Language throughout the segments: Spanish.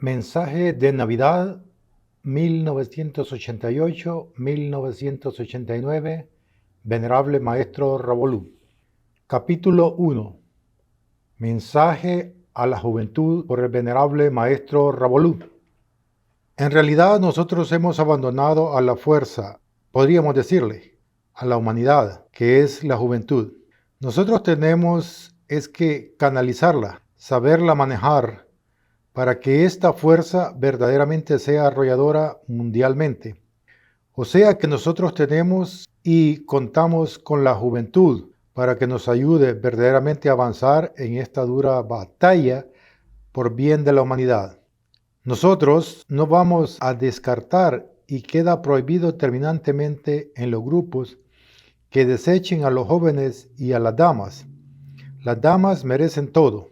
Mensaje de Navidad 1988-1989, Venerable Maestro Ravolú. Capítulo 1. Mensaje a la juventud por el Venerable Maestro Ravolú. En realidad nosotros hemos abandonado a la fuerza, podríamos decirle, a la humanidad, que es la juventud. Nosotros tenemos que canalizarla, saberla manejar, para que esta fuerza verdaderamente sea arrolladora mundialmente. O sea que nosotros tenemos y contamos con la juventud para que nos ayude verdaderamente a avanzar en esta dura batalla por bien de la humanidad. Nosotros no vamos a descartar y queda prohibido terminantemente en los grupos que desechen a los jóvenes y a las damas. Las damas merecen todo,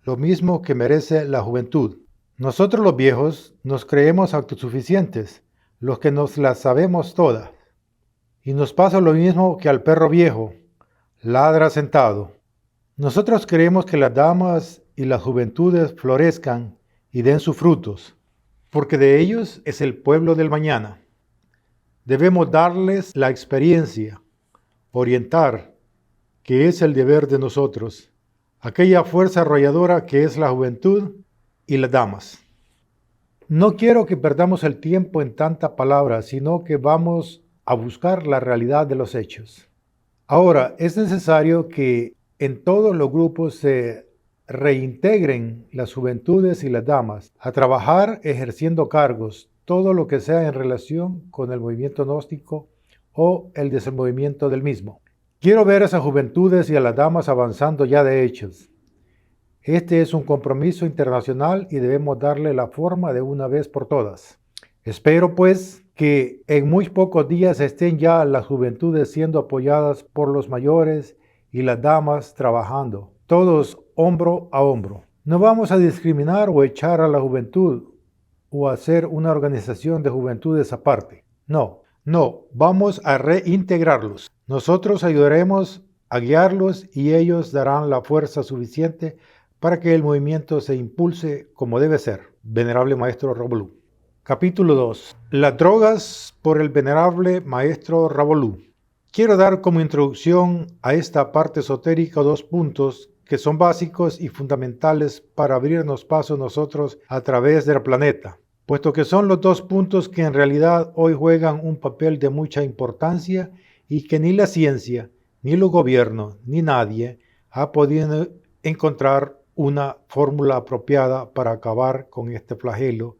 lo mismo que merece la juventud. Nosotros los viejos nos creemos autosuficientes, los que nos las sabemos todas. Y nos pasa lo mismo que al perro viejo, ladra sentado. Nosotros queremos que las damas y las juventudes florezcan y den sus frutos, porque de ellos es el pueblo del mañana. Debemos darles la experiencia, orientar, que es el deber de nosotros, aquella fuerza arrolladora que es la juventud y las damas. No quiero que perdamos el tiempo en tanta palabra, sino que vamos a buscar la realidad de los hechos. Ahora, es necesario que en todos los grupos se reintegren las juventudes y las damas a trabajar ejerciendo cargos, todo lo que sea en relación con el movimiento gnóstico o el desenvolvimiento del mismo. Quiero ver a esas juventudes y a las damas avanzando ya de hechos. Este es un compromiso internacional y debemos darle la forma de una vez por todas. Espero pues que en muy pocos días estén ya las juventudes siendo apoyadas por los mayores y las damas trabajando, todos hombro a hombro. No vamos a discriminar o echar a la juventud o hacer una organización de juventudes aparte. No, vamos a reintegrarlos. Nosotros ayudaremos a guiarlos y ellos darán la fuerza suficiente para que el movimiento se impulse como debe ser. Venerable Maestro Ravolú. Capítulo 2. Las drogas por el Venerable Maestro Ravolú. Quiero dar como introducción a esta parte esotérica 2 puntos que son básicos y fundamentales para abrirnos paso nosotros a través del planeta, puesto que son los 2 puntos que en realidad hoy juegan un papel de mucha importancia y que ni la ciencia, ni los gobiernos, ni nadie ha podido encontrar una fórmula apropiada para acabar con este flagelo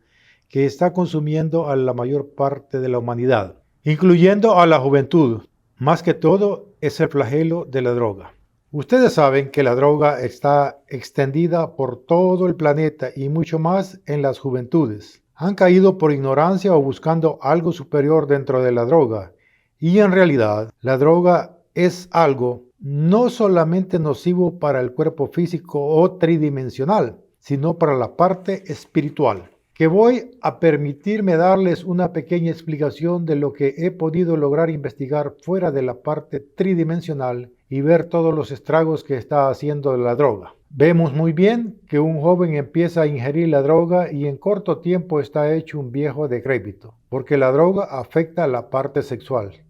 que está consumiendo a la mayor parte de la humanidad, incluyendo a la juventud. Más que todo es el flagelo de la droga. Ustedes saben que la droga está extendida por todo el planeta y mucho más en las juventudes. Han caído por ignorancia o buscando algo superior dentro de la droga. Y en realidad, la droga es algo no solamente nocivo para el cuerpo físico o tridimensional, sino para la parte espiritual. Que voy a permitirme darles una pequeña explicación de lo que he podido lograr investigar fuera de la parte tridimensional y ver todos los estragos que está haciendo la droga. Vemos muy bien que un joven empieza a ingerir la droga y en corto tiempo está hecho un viejo decrépito, porque la droga afecta la parte sexual.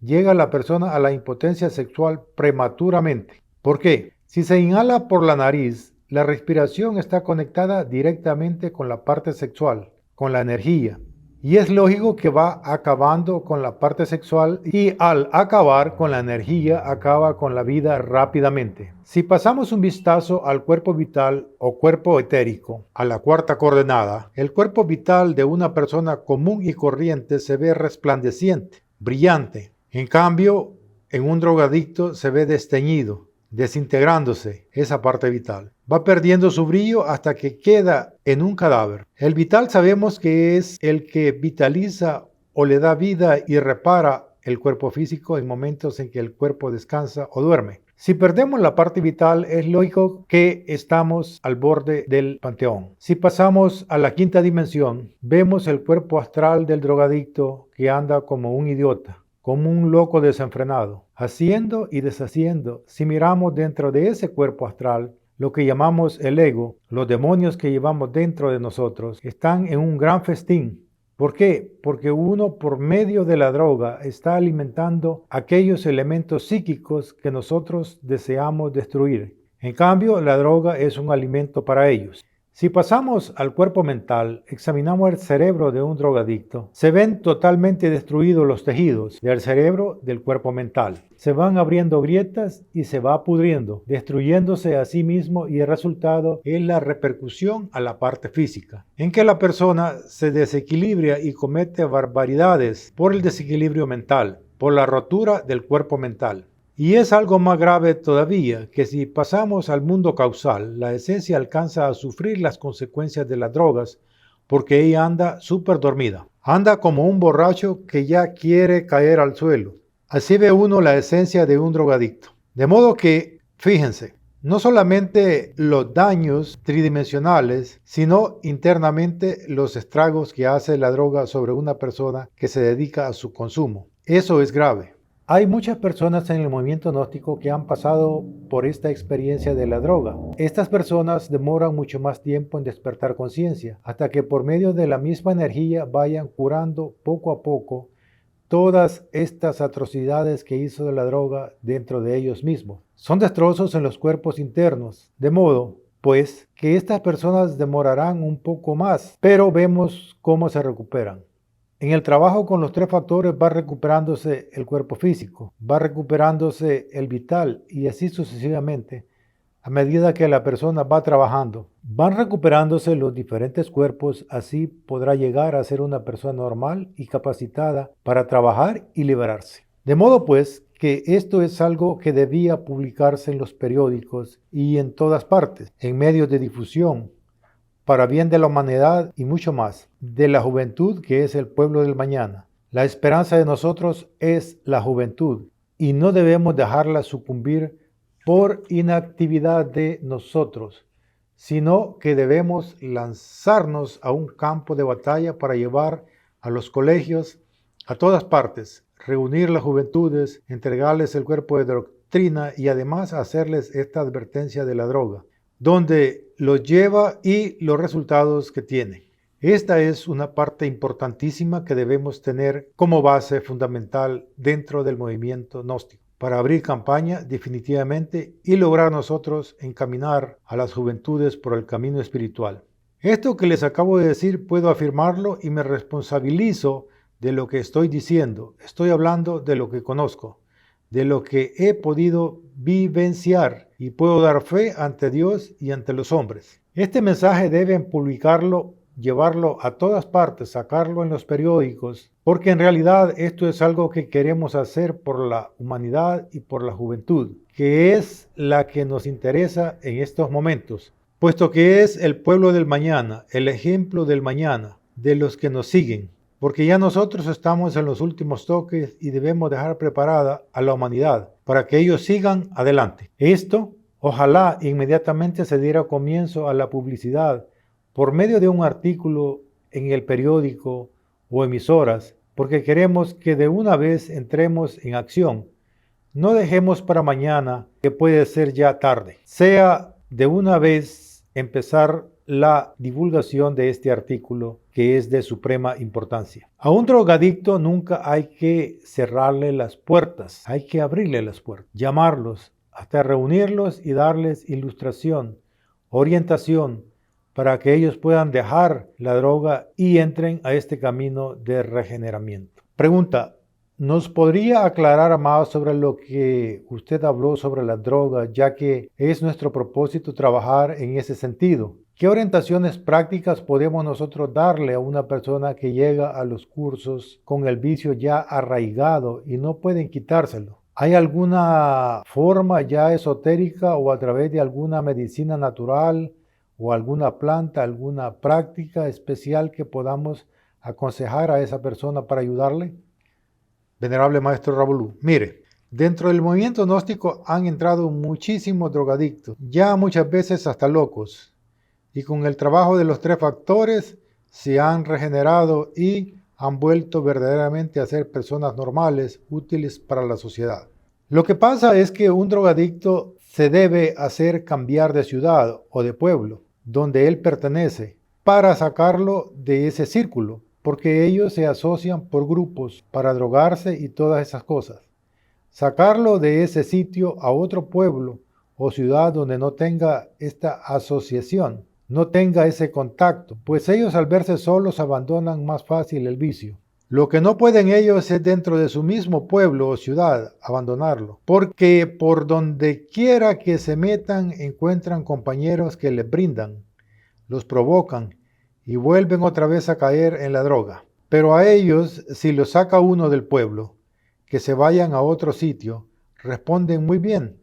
Llega la persona a la impotencia sexual prematuramente. ¿Por qué? Si se inhala por la nariz, la respiración está conectada directamente con la parte sexual, con la energía. Y es lógico que va acabando con la parte sexual y al acabar con la energía, acaba con la vida rápidamente. Si pasamos un vistazo al cuerpo vital o cuerpo etérico, a la 4ª coordenada, el cuerpo vital de una persona común y corriente se ve resplandeciente, brillante. En cambio, en un drogadicto se ve desteñido, desintegrándose esa parte vital. Va perdiendo su brillo hasta que queda en un cadáver. El vital sabemos que es el que vitaliza o le da vida y repara el cuerpo físico en momentos en que el cuerpo descansa o duerme. Si perdemos la parte vital, es lógico que estamos al borde del panteón. Si pasamos a la 5ª dimensión, vemos el cuerpo astral del drogadicto que anda como un idiota, como un loco desenfrenado, haciendo y deshaciendo. Si miramos dentro de ese cuerpo astral, lo que llamamos el ego, los demonios que llevamos dentro de nosotros, están en un gran festín. ¿Por qué? Porque uno por medio de la droga está alimentando aquellos elementos psíquicos que nosotros deseamos destruir. En cambio, la droga es un alimento para ellos. Si pasamos al cuerpo mental, examinamos el cerebro de un drogadicto, se ven totalmente destruidos los tejidos del cerebro del cuerpo mental. Se van abriendo grietas y se va pudriendo, destruyéndose a sí mismo, y el resultado es la repercusión a la parte física, en que la persona se desequilibra y comete barbaridades por el desequilibrio mental, por la rotura del cuerpo mental. Y es algo más grave todavía, que si pasamos al mundo causal, la esencia alcanza a sufrir las consecuencias de las drogas porque ella anda súper dormida. Anda como un borracho que ya quiere caer al suelo. Así ve uno la esencia de un drogadicto. De modo que, fíjense, no solamente los daños tridimensionales, sino internamente los estragos que hace la droga sobre una persona que se dedica a su consumo. Eso es grave. Hay muchas personas en el movimiento gnóstico que han pasado por esta experiencia de la droga. Estas personas demoran mucho más tiempo en despertar conciencia, hasta que por medio de la misma energía vayan curando poco a poco todas estas atrocidades que hizo de la droga dentro de ellos mismos. Son destrozos en los cuerpos internos, de modo, pues, que estas personas demorarán un poco más, pero vemos cómo se recuperan. En el trabajo con los tres factores va recuperándose el cuerpo físico, va recuperándose el vital y así sucesivamente. A medida que la persona va trabajando, van recuperándose los diferentes cuerpos, así podrá llegar a ser una persona normal y capacitada para trabajar y liberarse. De modo pues que esto es algo que debía publicarse en los periódicos y en todas partes, en medios de difusión, para bien de la humanidad y mucho más, de la juventud que es el pueblo del mañana. La esperanza de nosotros es la juventud y no debemos dejarla sucumbir por inactividad de nosotros, sino que debemos lanzarnos a un campo de batalla para llevar a los colegios, a todas partes, reunir las juventudes, entregarles el cuerpo de doctrina y además hacerles esta advertencia de la droga, donde los lleva y los resultados que tiene. Esta es una parte importantísima que debemos tener como base fundamental dentro del movimiento gnóstico, para abrir campaña definitivamente y lograr nosotros encaminar a las juventudes por el camino espiritual. Esto que les acabo de decir puedo afirmarlo y me responsabilizo de lo que estoy diciendo. Estoy hablando de lo que conozco, de lo que he podido vivenciar y puedo dar fe ante Dios y ante los hombres. Este mensaje deben publicarlo, llevarlo a todas partes, sacarlo en los periódicos, porque en realidad esto es algo que queremos hacer por la humanidad y por la juventud, que es la que nos interesa en estos momentos, puesto que es el pueblo del mañana, el ejemplo del mañana, de los que nos siguen. Porque ya nosotros estamos en los últimos toques y debemos dejar preparada a la humanidad para que ellos sigan adelante. Esto, ojalá inmediatamente se diera comienzo a la publicidad por medio de un artículo en el periódico o emisoras, porque queremos que de una vez entremos en acción. No dejemos para mañana, que puede ser ya tarde. Sea de una vez empezar la divulgación de este artículo, que es de suprema importancia. A un drogadicto nunca hay que cerrarle las puertas, hay que abrirle las puertas, llamarlos, hasta reunirlos y darles ilustración, orientación, para que ellos puedan dejar la droga y entren a este camino de regeneramiento. Pregunta: ¿nos podría aclarar más sobre lo que usted habló sobre la droga, ya que es nuestro propósito trabajar en ese sentido? ¿Qué orientaciones prácticas podemos nosotros darle a una persona que llega a los cursos con el vicio ya arraigado y no pueden quitárselo? ¿Hay alguna forma ya esotérica o a través de alguna medicina natural o alguna planta, alguna práctica especial que podamos aconsejar a esa persona para ayudarle? Venerable Maestro Ravolú, mire, dentro del movimiento gnóstico han entrado muchísimos drogadictos, ya muchas veces hasta locos, y con el trabajo de los tres factores se han regenerado y han vuelto verdaderamente a ser personas normales, útiles para la sociedad. Lo que pasa es que un drogadicto se debe hacer cambiar de ciudad o de pueblo donde él pertenece para sacarlo de ese círculo, porque ellos se asocian por grupos para drogarse y todas esas cosas. Sacarlo de ese sitio a otro pueblo o ciudad donde no tenga esta asociación, no tenga ese contacto, pues ellos al verse solos abandonan más fácil el vicio. Lo que no pueden ellos es dentro de su mismo pueblo o ciudad abandonarlo, porque por donde quiera que se metan encuentran compañeros que les brindan, los provocan y vuelven otra vez a caer en la droga. Pero a ellos, si los saca uno del pueblo, que se vayan a otro sitio, responden muy bien,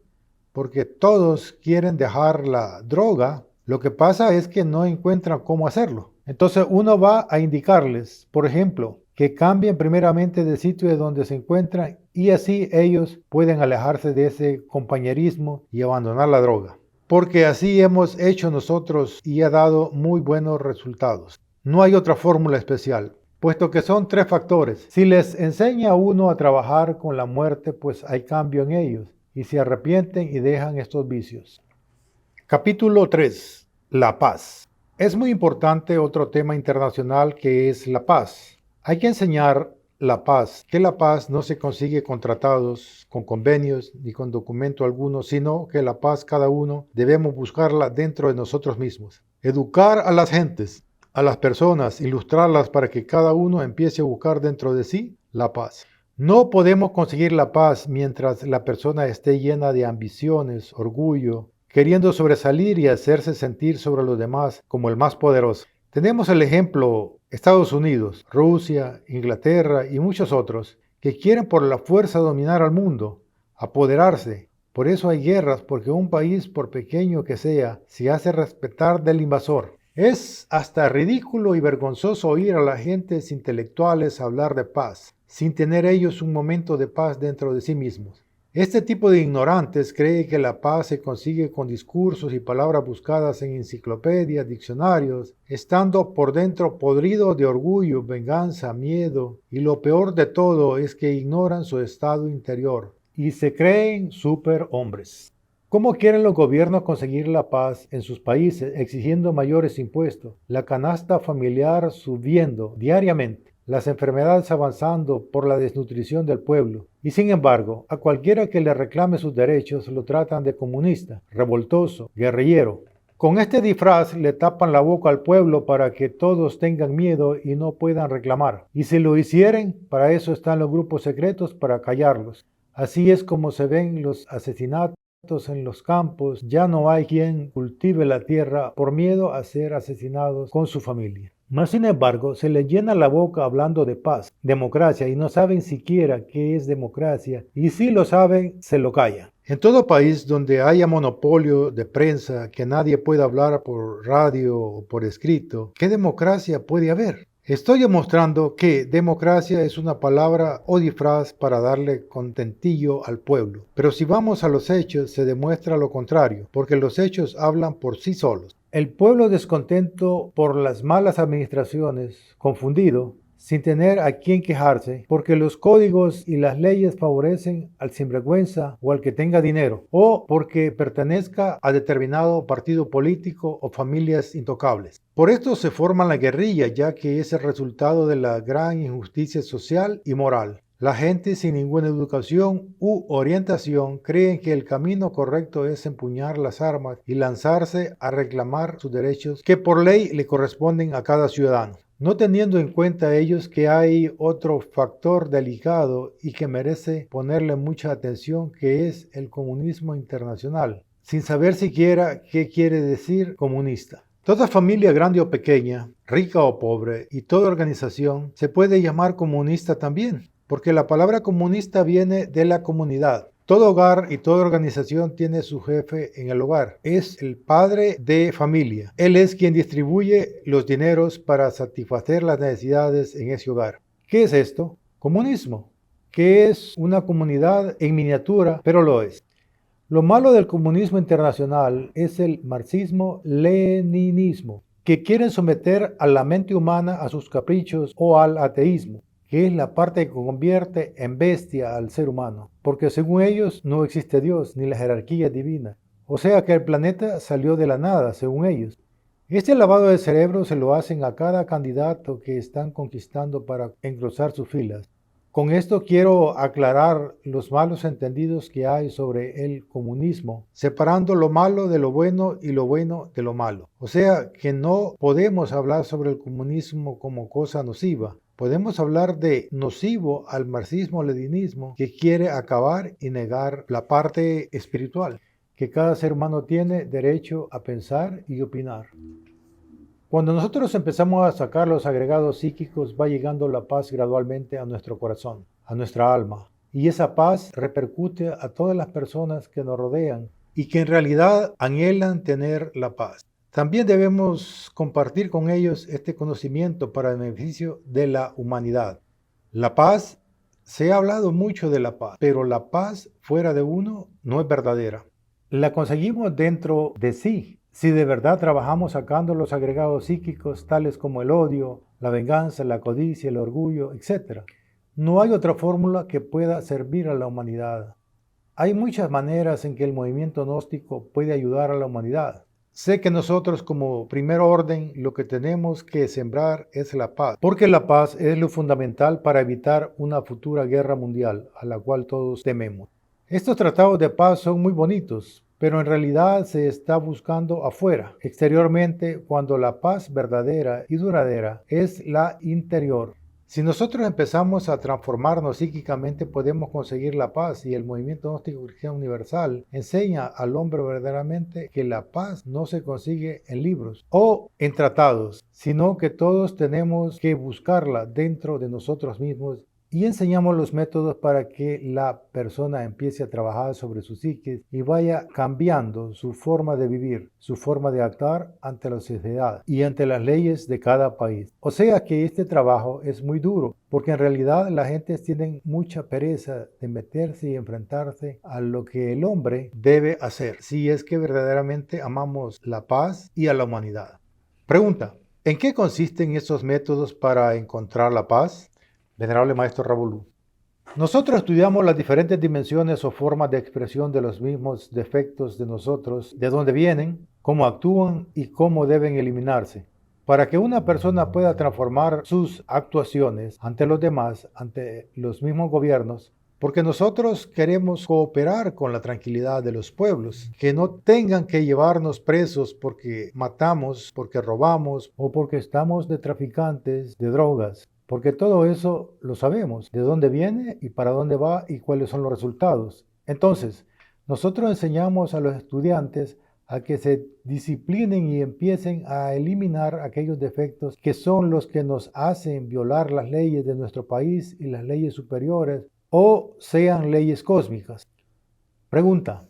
porque todos quieren dejar la droga. Lo que pasa es que no encuentran cómo hacerlo. Entonces uno va a indicarles, por ejemplo, que cambien primeramente de sitio de donde se encuentran y así ellos pueden alejarse de ese compañerismo y abandonar la droga. Porque así hemos hecho nosotros y ha dado muy buenos resultados. No hay otra fórmula especial, puesto que son 3 factores. Si les enseña a uno a trabajar con la muerte, pues hay cambio en ellos y se arrepienten y dejan estos vicios. Capítulo 3. La paz. Es muy importante otro tema internacional que es la paz. Hay que enseñar la paz, que la paz no se consigue con tratados, con convenios, ni con documento alguno, sino que la paz cada uno debemos buscarla dentro de nosotros mismos. Educar a las gentes, a las personas, ilustrarlas para que cada uno empiece a buscar dentro de sí la paz. No podemos conseguir la paz mientras la persona esté llena de ambiciones, orgullo, queriendo sobresalir y hacerse sentir sobre los demás como el más poderoso. Tenemos el ejemplo Estados Unidos, Rusia, Inglaterra y muchos otros que quieren por la fuerza dominar al mundo, apoderarse. Por eso hay guerras, porque un país, por pequeño que sea, se hace respetar del invasor. Es hasta ridículo y vergonzoso oír a las gentes intelectuales hablar de paz, sin tener ellos un momento de paz dentro de sí mismos. Este tipo de ignorantes cree que la paz se consigue con discursos y palabras buscadas en enciclopedias, diccionarios, estando por dentro podrido de orgullo, venganza, miedo, y lo peor de todo es que ignoran su estado interior y se creen superhombres. ¿Cómo quieren los gobiernos conseguir la paz en sus países exigiendo mayores impuestos, la canasta familiar subiendo diariamente, las enfermedades avanzando por la desnutrición del pueblo? Y sin embargo, a cualquiera que le reclame sus derechos lo tratan de comunista, revoltoso, guerrillero. Con este disfraz le tapan la boca al pueblo para que todos tengan miedo y no puedan reclamar. Y si lo hicieren, para eso están los grupos secretos, para callarlos. Así es como se ven los asesinatos en los campos. Ya no hay quien cultive la tierra por miedo a ser asesinados con su familia. Mas sin embargo, se les llena la boca hablando de paz, democracia, y no saben siquiera qué es democracia, y si lo saben, se lo callan. En todo país donde haya monopolio de prensa, que nadie pueda hablar por radio o por escrito, ¿qué democracia puede haber? Estoy demostrando que democracia es una palabra o disfraz para darle contentillo al pueblo. Pero si vamos a los hechos, se demuestra lo contrario, porque los hechos hablan por sí solos. El pueblo descontento por las malas administraciones, confundido, sin tener a quién quejarse, porque los códigos y las leyes favorecen al sinvergüenza o al que tenga dinero, o porque pertenezca a determinado partido político o familias intocables. Por esto se forma la guerrilla, ya que es el resultado de la gran injusticia social y moral. La gente sin ninguna educación u orientación creen que el camino correcto es empuñar las armas y lanzarse a reclamar sus derechos que por ley le corresponden a cada ciudadano, no teniendo en cuenta ellos que hay otro factor delicado y que merece ponerle mucha atención, que es el comunismo internacional, sin saber siquiera qué quiere decir comunista. Toda familia grande o pequeña, rica o pobre, y toda organización se puede llamar comunista también, porque la palabra comunista viene de la comunidad. Todo hogar y toda organización tiene su jefe en el hogar. Es el padre de familia. Él es quien distribuye los dineros para satisfacer las necesidades en ese hogar. ¿Qué es esto? Comunismo, que es una comunidad en miniatura, pero lo es. Lo malo del comunismo internacional es el marxismo-leninismo, que quieren someter a la mente humana a sus caprichos, o al ateísmo, que es la parte que convierte en bestia al ser humano, porque según ellos no existe Dios ni la jerarquía divina. O sea que el planeta salió de la nada, según ellos. Este lavado de cerebro se lo hacen a cada candidato que están conquistando para engrosar sus filas. Con esto quiero aclarar los malos entendidos que hay sobre el comunismo, separando lo malo de lo bueno y lo bueno de lo malo. O sea que no podemos hablar sobre el comunismo como cosa nociva. Podemos hablar de nocivo al marxismo-leninismo que quiere acabar y negar la parte espiritual, que cada ser humano tiene derecho a pensar y opinar. Cuando nosotros empezamos a sacar los agregados psíquicos, va llegando la paz gradualmente a nuestro corazón, a nuestra alma. Y esa paz repercute a todas las personas que nos rodean y que en realidad anhelan tener la paz. También debemos compartir con ellos este conocimiento para el beneficio de la humanidad. La paz, se ha hablado mucho de la paz, pero la paz fuera de uno no es verdadera. La conseguimos dentro de sí, si de verdad trabajamos sacando los agregados psíquicos tales como el odio, la venganza, la codicia, el orgullo, etc. No hay otra fórmula que pueda servir a la humanidad. Hay muchas maneras en que el movimiento gnóstico puede ayudar a la humanidad. Sé que nosotros como primer orden lo que tenemos que sembrar es la paz, porque la paz es lo fundamental para evitar una futura guerra mundial a la cual todos tememos. Estos tratados de paz son muy bonitos, pero en realidad se está buscando afuera, exteriormente, cuando la paz verdadera y duradera es la interior. Si nosotros empezamos a transformarnos psíquicamente, podemos conseguir la paz, y el movimiento gnóstico cristiano universal enseña al hombre verdaderamente que la paz no se consigue en libros o en tratados, sino que todos tenemos que buscarla dentro de nosotros mismos. Y enseñamos los métodos para que la persona empiece a trabajar sobre su psique y vaya cambiando su forma de vivir, su forma de actuar ante la sociedad y ante las leyes de cada país. O sea que este trabajo es muy duro, porque en realidad la gente tiene mucha pereza de meterse y enfrentarse a lo que el hombre debe hacer, si es que verdaderamente amamos la paz y a la humanidad. Pregunta: ¿en qué consisten estos métodos para encontrar la paz? Venerable Maestro Ravolú. Nosotros estudiamos las diferentes dimensiones o formas de expresión de los mismos defectos de nosotros, de dónde vienen, cómo actúan y cómo deben eliminarse, para que una persona pueda transformar sus actuaciones ante los demás, ante los mismos gobiernos, porque nosotros queremos cooperar con la tranquilidad de los pueblos, que no tengan que llevarnos presos porque matamos, porque robamos o porque estamos de traficantes de drogas. Porque todo eso lo sabemos, de dónde viene y para dónde va y cuáles son los resultados. Entonces, nosotros enseñamos a los estudiantes a que se disciplinen y empiecen a eliminar aquellos defectos que son los que nos hacen violar las leyes de nuestro país y las leyes superiores, o sean leyes cósmicas. Pregunta: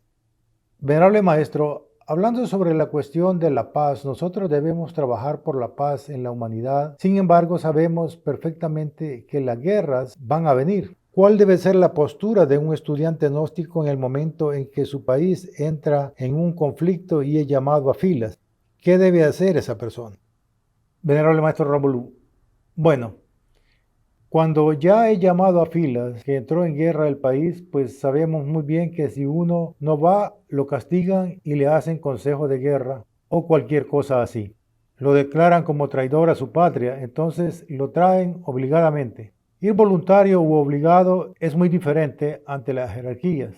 Venerable Maestro, hablando sobre la cuestión de la paz, nosotros debemos trabajar por la paz en la humanidad. Sin embargo, sabemos perfectamente que las guerras van a venir. ¿Cuál debe ser la postura de un estudiante gnóstico en el momento en que su país entra en un conflicto y es llamado a filas? ¿Qué debe hacer esa persona? Venerable Maestro Ravolú. Bueno, cuando ya es llamado a filas, que entró en guerra el país, pues sabemos muy bien que si uno no va, lo castigan y le hacen consejo de guerra o cualquier cosa así. Lo declaran como traidor a su patria, entonces lo traen obligadamente. Ir voluntario u obligado es muy diferente ante las jerarquías.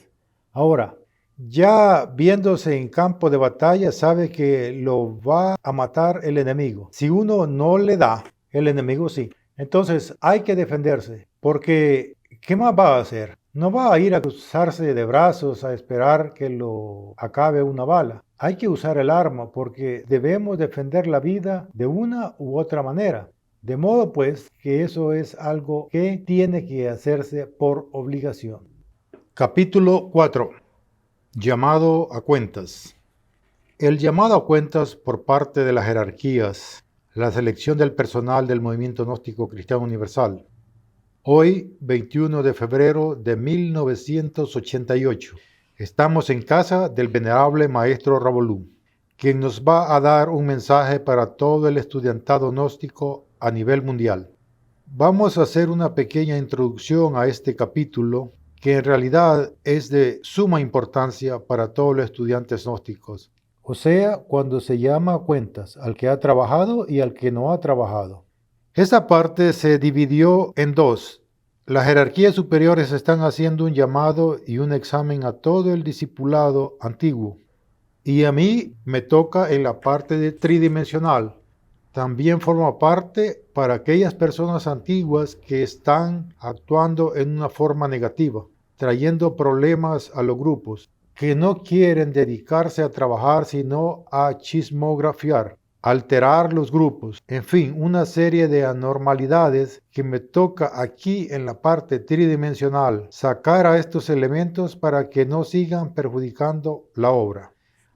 Ahora, ya viéndose en campo de batalla, sabe que lo va a matar el enemigo. Si uno no le da, el enemigo sí. Entonces hay que defenderse, porque ¿qué más va a hacer? No va a ir a cruzarse de brazos a esperar que lo acabe una bala. Hay que usar el arma porque debemos defender la vida de una u otra manera. De modo pues que eso es algo que tiene que hacerse por obligación. Capítulo 4. Llamado a cuentas. El llamado a cuentas por parte de las jerarquías. La selección del personal del Movimiento Gnóstico Cristiano Universal. Hoy, 21 de febrero de 1988, estamos en casa del Venerable Maestro Ravolú, quien nos va a dar un mensaje para todo el estudiantado gnóstico a nivel mundial. Vamos a hacer una pequeña introducción a este capítulo que en realidad es de suma importancia para todos los estudiantes gnósticos. O sea, cuando se llama a cuentas al que ha trabajado y al que no ha trabajado. Esta parte se dividió en dos. Las jerarquías superiores están haciendo un llamado y un examen a todo el discipulado antiguo. Y a mí me toca en la parte tridimensional. También forma parte para aquellas personas antiguas que están actuando en una forma negativa, trayendo problemas a los grupos, que no quieren dedicarse a trabajar sino a chismografiar, alterar los grupos, en fin, una serie de anormalidades que me toca aquí en la parte tridimensional, sacar a estos elementos para que no sigan perjudicando la obra.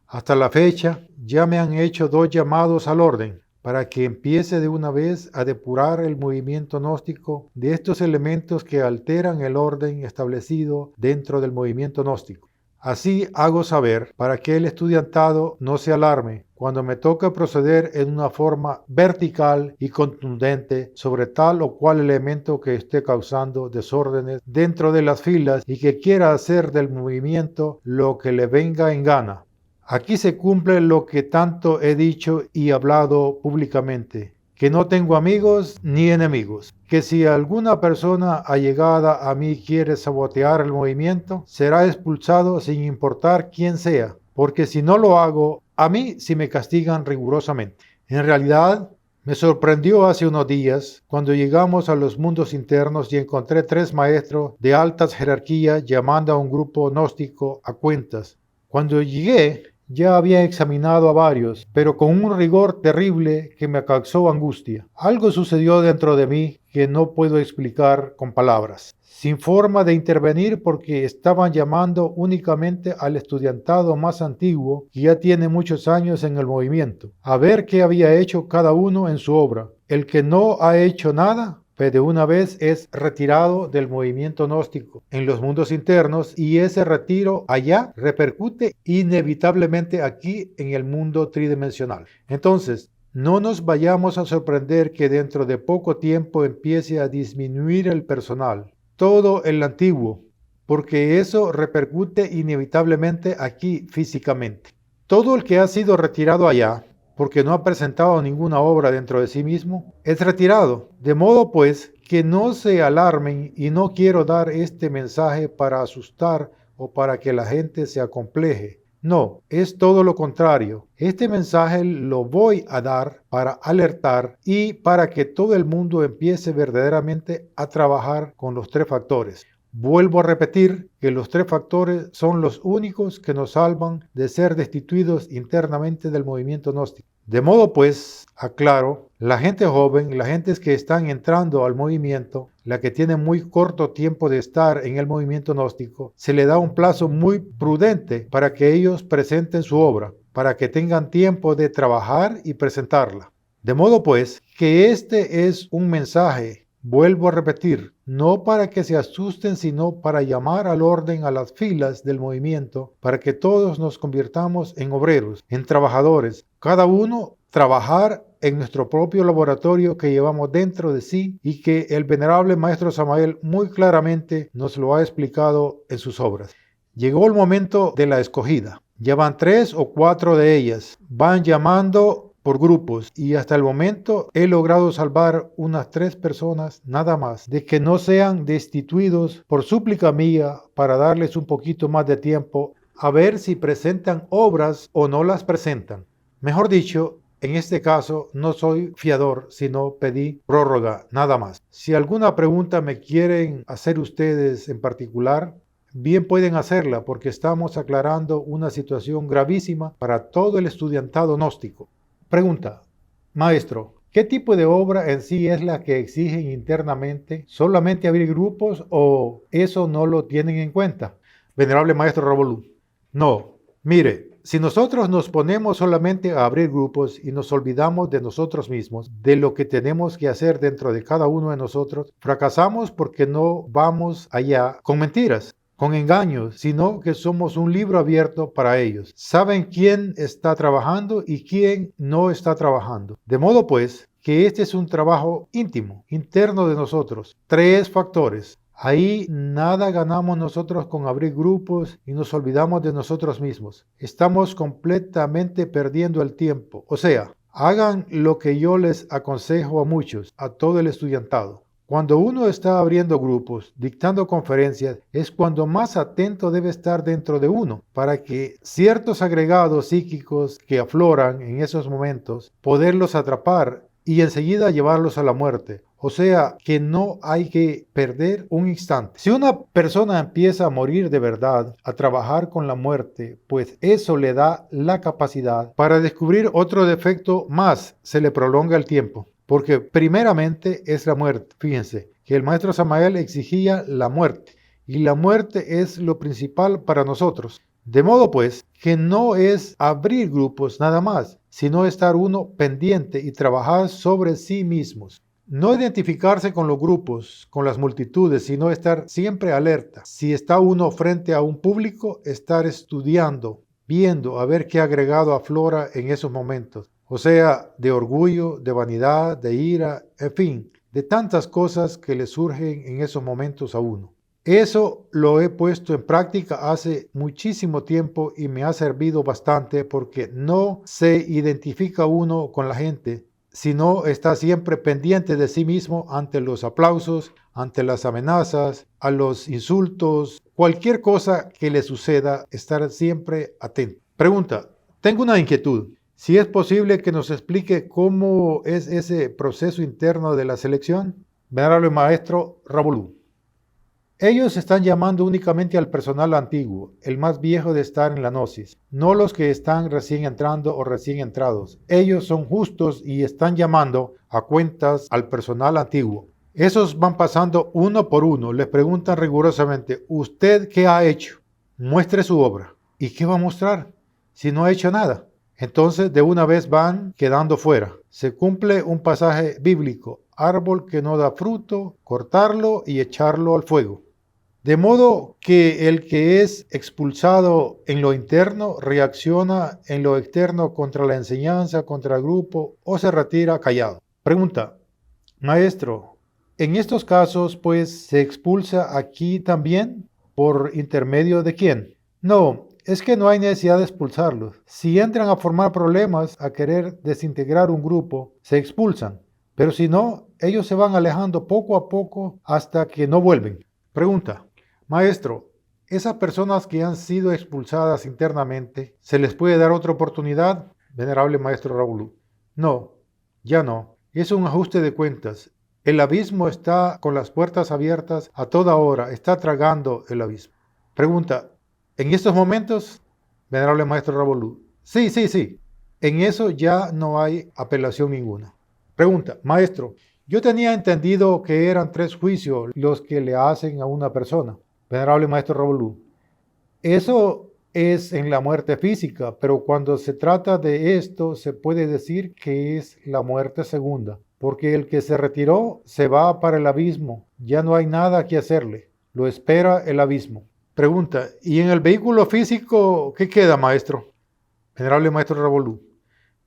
Hasta la fecha ya me han hecho 2 llamados al orden, para que empiece de una vez a depurar el movimiento gnóstico de estos elementos que alteran el orden establecido dentro del movimiento gnóstico. Así hago saber para que el estudiantado no se alarme cuando me toca proceder en una forma vertical y contundente sobre tal o cual elemento que esté causando desórdenes dentro de las filas y que quiera hacer del movimiento lo que le venga en gana. Aquí se cumple lo que tanto he dicho y hablado públicamente, que no tengo amigos ni enemigos, que si alguna persona allegada a mí quiere sabotear el movimiento, será expulsado sin importar quién sea, porque si no lo hago, a mí sí me castigan rigurosamente. En realidad, me sorprendió hace unos días cuando llegamos a los mundos internos y encontré 3 maestros de altas jerarquías llamando a un grupo gnóstico a cuentas. Cuando llegué, ya había examinado a varios, pero con un rigor terrible que me causó angustia. Algo sucedió dentro de mí que no puedo explicar con palabras, sin forma de intervenir porque estaban llamando únicamente al estudiantado más antiguo, que ya tiene muchos años en el movimiento, a ver qué había hecho cada uno en su obra. El que no ha hecho nada, pues de una vez es retirado del movimiento gnóstico en los mundos internos y ese retiro allá repercute inevitablemente aquí en el mundo tridimensional. Entonces, no nos vayamos a sorprender que dentro de poco tiempo empiece a disminuir el personal, todo el antiguo, porque eso repercute inevitablemente aquí físicamente. Todo el que ha sido retirado allá, porque no ha presentado ninguna obra dentro de sí mismo, es retirado. De modo pues que no se alarmen y no quiero dar este mensaje para asustar o para que la gente se acompleje. No, es todo lo contrario. Este mensaje lo voy a dar para alertar y para que todo el mundo empiece verdaderamente a trabajar con los 3 factores. Vuelvo a repetir que los 3 factores son los únicos que nos salvan de ser destituidos internamente del movimiento gnóstico. De modo pues, aclaro, la gente joven, la gente que están entrando al movimiento, la que tiene muy corto tiempo de estar en el movimiento gnóstico, se le da un plazo muy prudente para que ellos presenten su obra, para que tengan tiempo de trabajar y presentarla. De modo pues que este es un mensaje. Vuelvo a repetir, no para que se asusten, sino para llamar al orden a las filas del movimiento, para que todos nos convirtamos en obreros, en trabajadores, cada uno trabajar en nuestro propio laboratorio que llevamos dentro de sí y que el venerable maestro Samael muy claramente nos lo ha explicado en sus obras. Llegó el momento de la escogida. Ya van 3 o 4 de ellas. Van llamando por grupos y hasta el momento he logrado salvar unas 3 personas nada más de que no sean destituidos por súplica mía para darles un poquito más de tiempo a ver si presentan obras o no las presentan. Mejor dicho, en este caso no soy fiador, sino pedí prórroga nada más. Si alguna pregunta me quieren hacer ustedes en particular, bien pueden hacerla porque estamos aclarando una situación gravísima para todo el estudiantado gnóstico. Pregunta, maestro, ¿qué tipo de obra en sí es la que exigen internamente? ¿Solamente abrir grupos o eso no lo tienen en cuenta? Venerable maestro Ravolú. No, mire, si nosotros nos ponemos solamente a abrir grupos y nos olvidamos de nosotros mismos, de lo que tenemos que hacer dentro de cada uno de nosotros, fracasamos porque no vamos allá con mentiras, con engaños, sino que somos un libro abierto para ellos. Saben quién está trabajando y quién no está trabajando. De modo pues que este es un trabajo íntimo, interno de nosotros. 3 factores. Ahí nada ganamos nosotros con abrir grupos y nos olvidamos de nosotros mismos. Estamos completamente perdiendo el tiempo. O sea, hagan lo que yo les aconsejo a muchos, a todo el estudiantado. Cuando uno está abriendo grupos, dictando conferencias, es cuando más atento debe estar dentro de uno, para que ciertos agregados psíquicos que afloran en esos momentos, poderlos atrapar y enseguida llevarlos a la muerte. O sea, que no hay que perder un instante. Si una persona empieza a morir de verdad, a trabajar con la muerte, pues eso le da la capacidad para descubrir otro defecto más, se le prolonga el tiempo. Porque primeramente es la muerte. Fíjense que el maestro Samael exigía la muerte. Y la muerte es lo principal para nosotros. De modo pues que no es abrir grupos nada más, sino estar uno pendiente y trabajar sobre sí mismos. No identificarse con los grupos, con las multitudes, sino estar siempre alerta. Si está uno frente a un público, estar estudiando, viendo a ver qué agregado aflora en esos momentos. O sea, de orgullo, de vanidad, de ira, en fin, de tantas cosas que le surgen en esos momentos a uno. Eso lo he puesto en práctica hace muchísimo tiempo y me ha servido bastante porque no se identifica uno con la gente, sino está siempre pendiente de sí mismo ante los aplausos, ante las amenazas, a los insultos, cualquier cosa que le suceda, estar siempre atento. Pregunta, tengo una inquietud. Si es posible que nos explique cómo es ese proceso interno de la selección. Venerable Maestro Ravolú. Ellos están llamando únicamente al personal antiguo, el más viejo de estar en la gnosis, no los que están recién entrando o recién entrados. Ellos son justos y están llamando a cuentas al personal antiguo. Esos van pasando uno por uno, les preguntan rigurosamente, ¿usted qué ha hecho? Muestre su obra. ¿Y qué va a mostrar si no ha hecho nada? Entonces de una vez van quedando fuera. Se cumple un pasaje bíblico, árbol que no da fruto, cortarlo y echarlo al fuego. De modo que el que es expulsado en lo interno reacciona en lo externo contra la enseñanza, contra el grupo o se retira callado. Pregunta, maestro, en estos casos pues se expulsa aquí también por intermedio de quién? No, es que no hay necesidad de expulsarlos. Si entran a formar problemas, a querer desintegrar un grupo, se expulsan. Pero si no, ellos se van alejando poco a poco hasta que no vuelven. Pregunta, maestro, ¿esas personas que han sido expulsadas internamente, se les puede dar otra oportunidad? Venerable Maestro Ravolú. No, ya no. Es un ajuste de cuentas. El abismo está con las puertas abiertas a toda hora, está tragando el abismo. Pregunta, ¿en estos momentos? Venerable Maestro Ravolú. Sí. En eso ya no hay apelación ninguna. Pregunta, maestro, yo tenía entendido que eran 3 juicios los que le hacen a una persona. Venerable Maestro Ravolú. Eso es en la muerte física, pero cuando se trata de esto se puede decir que es la muerte segunda, porque el que se retiró se va para el abismo, ya no hay nada que hacerle, lo espera el abismo. Pregunta, ¿y en el vehículo físico qué queda, maestro? Venerable Maestro Ravolú.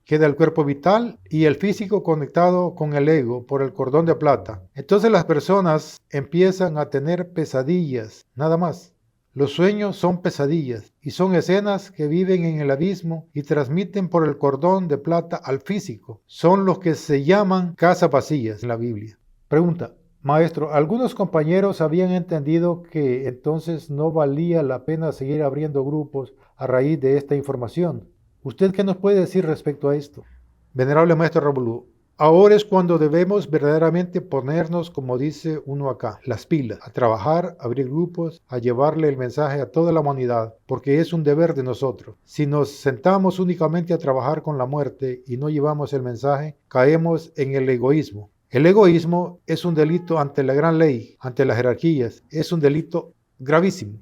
Queda el cuerpo vital y el físico conectado con el ego por el cordón de plata. Entonces las personas empiezan a tener pesadillas, nada más. Los sueños son pesadillas y son escenas que viven en el abismo y transmiten por el cordón de plata al físico. Son los que se llaman casas vacías en la Biblia. Pregunta, maestro, algunos compañeros habían entendido que entonces no valía la pena seguir abriendo grupos a raíz de esta información. ¿Usted qué nos puede decir respecto a esto? Venerable Maestro Ravolú, ahora es cuando debemos verdaderamente ponernos, como dice uno acá, las pilas, a trabajar, a abrir grupos, a llevarle el mensaje a toda la humanidad, porque es un deber de nosotros. Si nos sentamos únicamente a trabajar con la muerte y no llevamos el mensaje, caemos en el egoísmo. El egoísmo es un delito ante la gran ley, ante las jerarquías, es un delito gravísimo.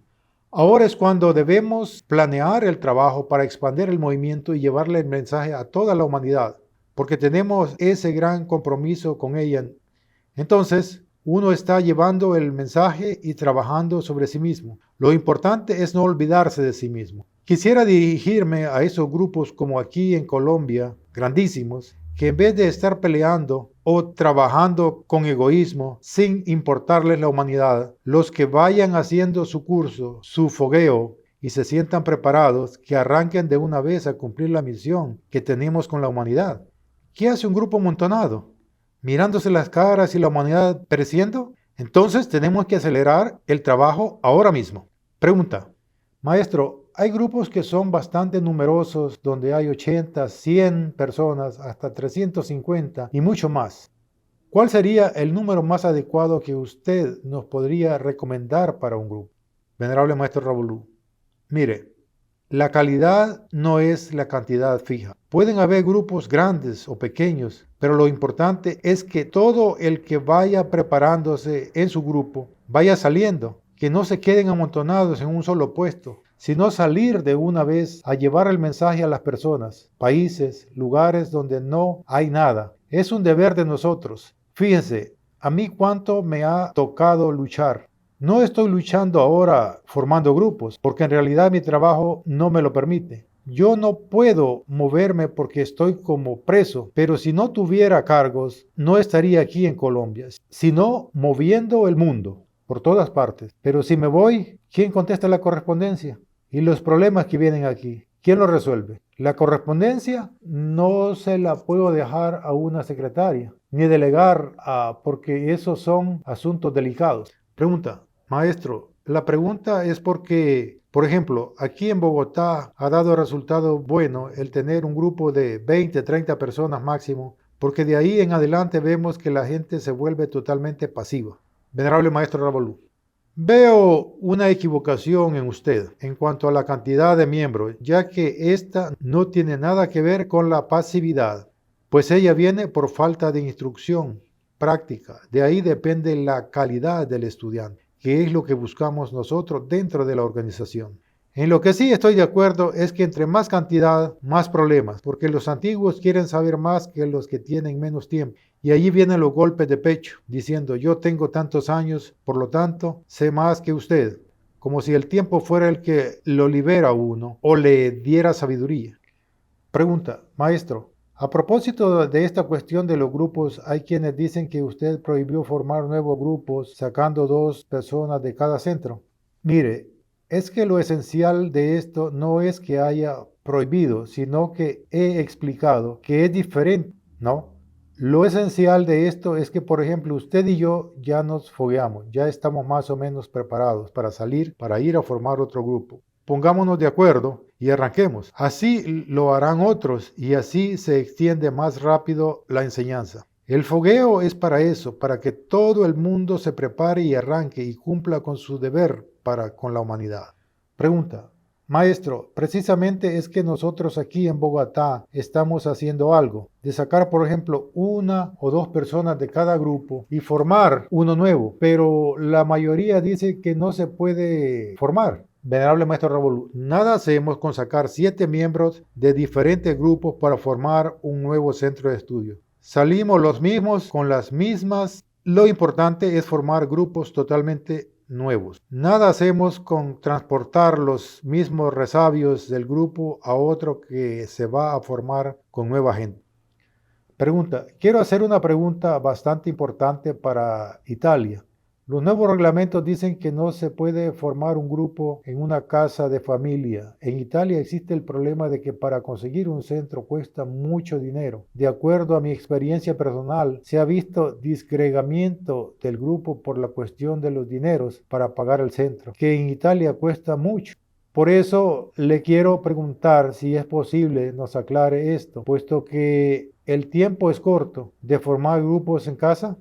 Ahora es cuando debemos planear el trabajo para expandir el movimiento y llevarle el mensaje a toda la humanidad, porque tenemos ese gran compromiso con ella. Entonces, uno está llevando el mensaje y trabajando sobre sí mismo. Lo importante es no olvidarse de sí mismo. Quisiera dirigirme a esos grupos como aquí en Colombia, grandísimos, que en vez de estar peleando o trabajando con egoísmo sin importarles la humanidad, los que vayan haciendo su curso, su fogueo y se sientan preparados, que arranquen de una vez a cumplir la misión que tenemos con la humanidad. ¿Qué hace un grupo amontonado? ¿Mirándose las caras y la humanidad pereciendo? Entonces tenemos que acelerar el trabajo ahora mismo. Pregunta. Maestro, hay grupos que son bastante numerosos, donde hay 80, 100 personas, hasta 350 y mucho más. ¿Cuál sería el número más adecuado que usted nos podría recomendar para un grupo? Venerable Maestro Ravolú, mire, la calidad no es la cantidad fija. Pueden haber grupos grandes o pequeños, pero lo importante es que todo el que vaya preparándose en su grupo vaya saliendo, que no se queden amontonados en un solo puesto, sino salir de una vez a llevar el mensaje a las personas, países, lugares donde no hay nada. Es un deber de nosotros. Fíjense, a mí cuánto me ha tocado luchar. No estoy luchando ahora formando grupos, porque en realidad mi trabajo no me lo permite. Yo no puedo moverme porque estoy como preso, pero si no tuviera cargos, no estaría aquí en Colombia, sino moviendo el mundo por todas partes. Pero si me voy, ¿quién contesta la correspondencia? Y los problemas que vienen aquí, ¿quién los resuelve? La correspondencia no se la puedo dejar a una secretaria, ni delegar porque esos son asuntos delicados. Pregunta, maestro, la pregunta es porque, por ejemplo, aquí en Bogotá ha dado resultado bueno el tener un grupo de 20, 30 personas máximo, porque de ahí en adelante vemos que la gente se vuelve totalmente pasiva. Venerable Maestro Ravolú, veo una equivocación en usted en cuanto a la cantidad de miembros, ya que esta no tiene nada que ver con la pasividad, pues ella viene por falta de instrucción práctica. De ahí depende la calidad del estudiante, que es lo que buscamos nosotros dentro de la organización. En lo que sí estoy de acuerdo es que entre más cantidad, más problemas, porque los antiguos quieren saber más que los que tienen menos tiempo. Y allí vienen los golpes de pecho, diciendo yo tengo tantos años, por lo tanto sé más que usted, como si el tiempo fuera el que lo libera a uno o le diera sabiduría. Pregunta, maestro, a propósito de esta cuestión de los grupos, hay quienes dicen que usted prohibió formar nuevos grupos sacando 2 personas de cada centro. Mire, es que lo esencial de esto no es que haya prohibido, sino que he explicado que es diferente, ¿no? Lo esencial de esto es que, por ejemplo, usted y yo ya nos fogueamos, ya estamos más o menos preparados para salir, para ir a formar otro grupo. Pongámonos de acuerdo y arranquemos. Así lo harán otros y así se extiende más rápido la enseñanza. El fogueo es para eso, para que todo el mundo se prepare y arranque y cumpla con su deber con la humanidad. Pregunta. Maestro, precisamente es que nosotros aquí en Bogotá estamos haciendo algo, de sacar por ejemplo 1 o 2 personas de cada grupo y formar uno nuevo, pero la mayoría dice que no se puede formar. Venerable Maestro Ravolú, nada hacemos con sacar 7 miembros de diferentes grupos para formar un nuevo centro de estudio. Salimos los mismos con las mismas. Lo importante es formar grupos totalmente nuevos. Nada hacemos con transportar los mismos resabios del grupo a otro que se va a formar con nueva gente. Pregunta, quiero hacer una pregunta bastante importante para Italia. Los nuevos reglamentos dicen que no se puede formar un grupo en una casa de familia. En Italia existe el problema de que para conseguir un centro cuesta mucho dinero. De acuerdo a mi experiencia personal, se ha visto disgregamiento del grupo por la cuestión de los dineros para pagar el centro, que en Italia cuesta mucho. Por eso le quiero preguntar si es posible nos aclare esto, puesto que el tiempo es corto de formar grupos en casa.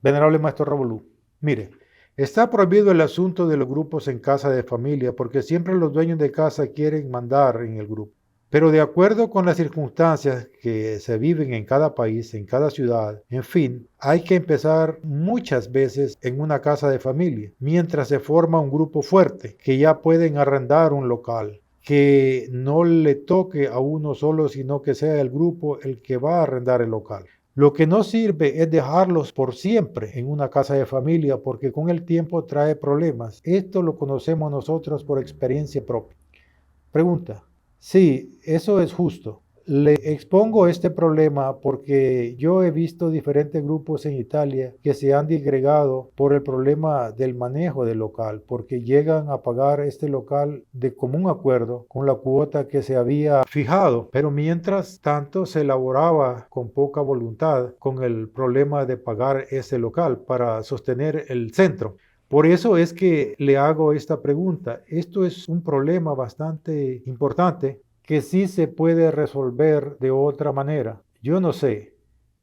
Venerable Maestro Ravolú, mire, está prohibido el asunto de los grupos en casa de familia porque siempre los dueños de casa quieren mandar en el grupo. Pero de acuerdo con las circunstancias que se viven en cada país, en cada ciudad, en fin, hay que empezar muchas veces en una casa de familia, mientras se forma un grupo fuerte, que ya pueden arrendar un local, que no le toque a uno solo, sino que sea el grupo el que va a arrendar el local. Lo que no sirve es dejarlos por siempre en una casa de familia porque con el tiempo trae problemas. Esto lo conocemos nosotros por experiencia propia. Pregunta. Sí, eso es justo. Le expongo este problema porque yo he visto diferentes grupos en Italia que se han disgregado por el problema del manejo del local, porque llegan a pagar este local de común acuerdo con la cuota que se había fijado, pero mientras tanto se elaboraba con poca voluntad con el problema de pagar ese local para sostener el centro. Por eso es que le hago esta pregunta. Esto es un problema bastante importante que sí se puede resolver de otra manera. Yo no sé.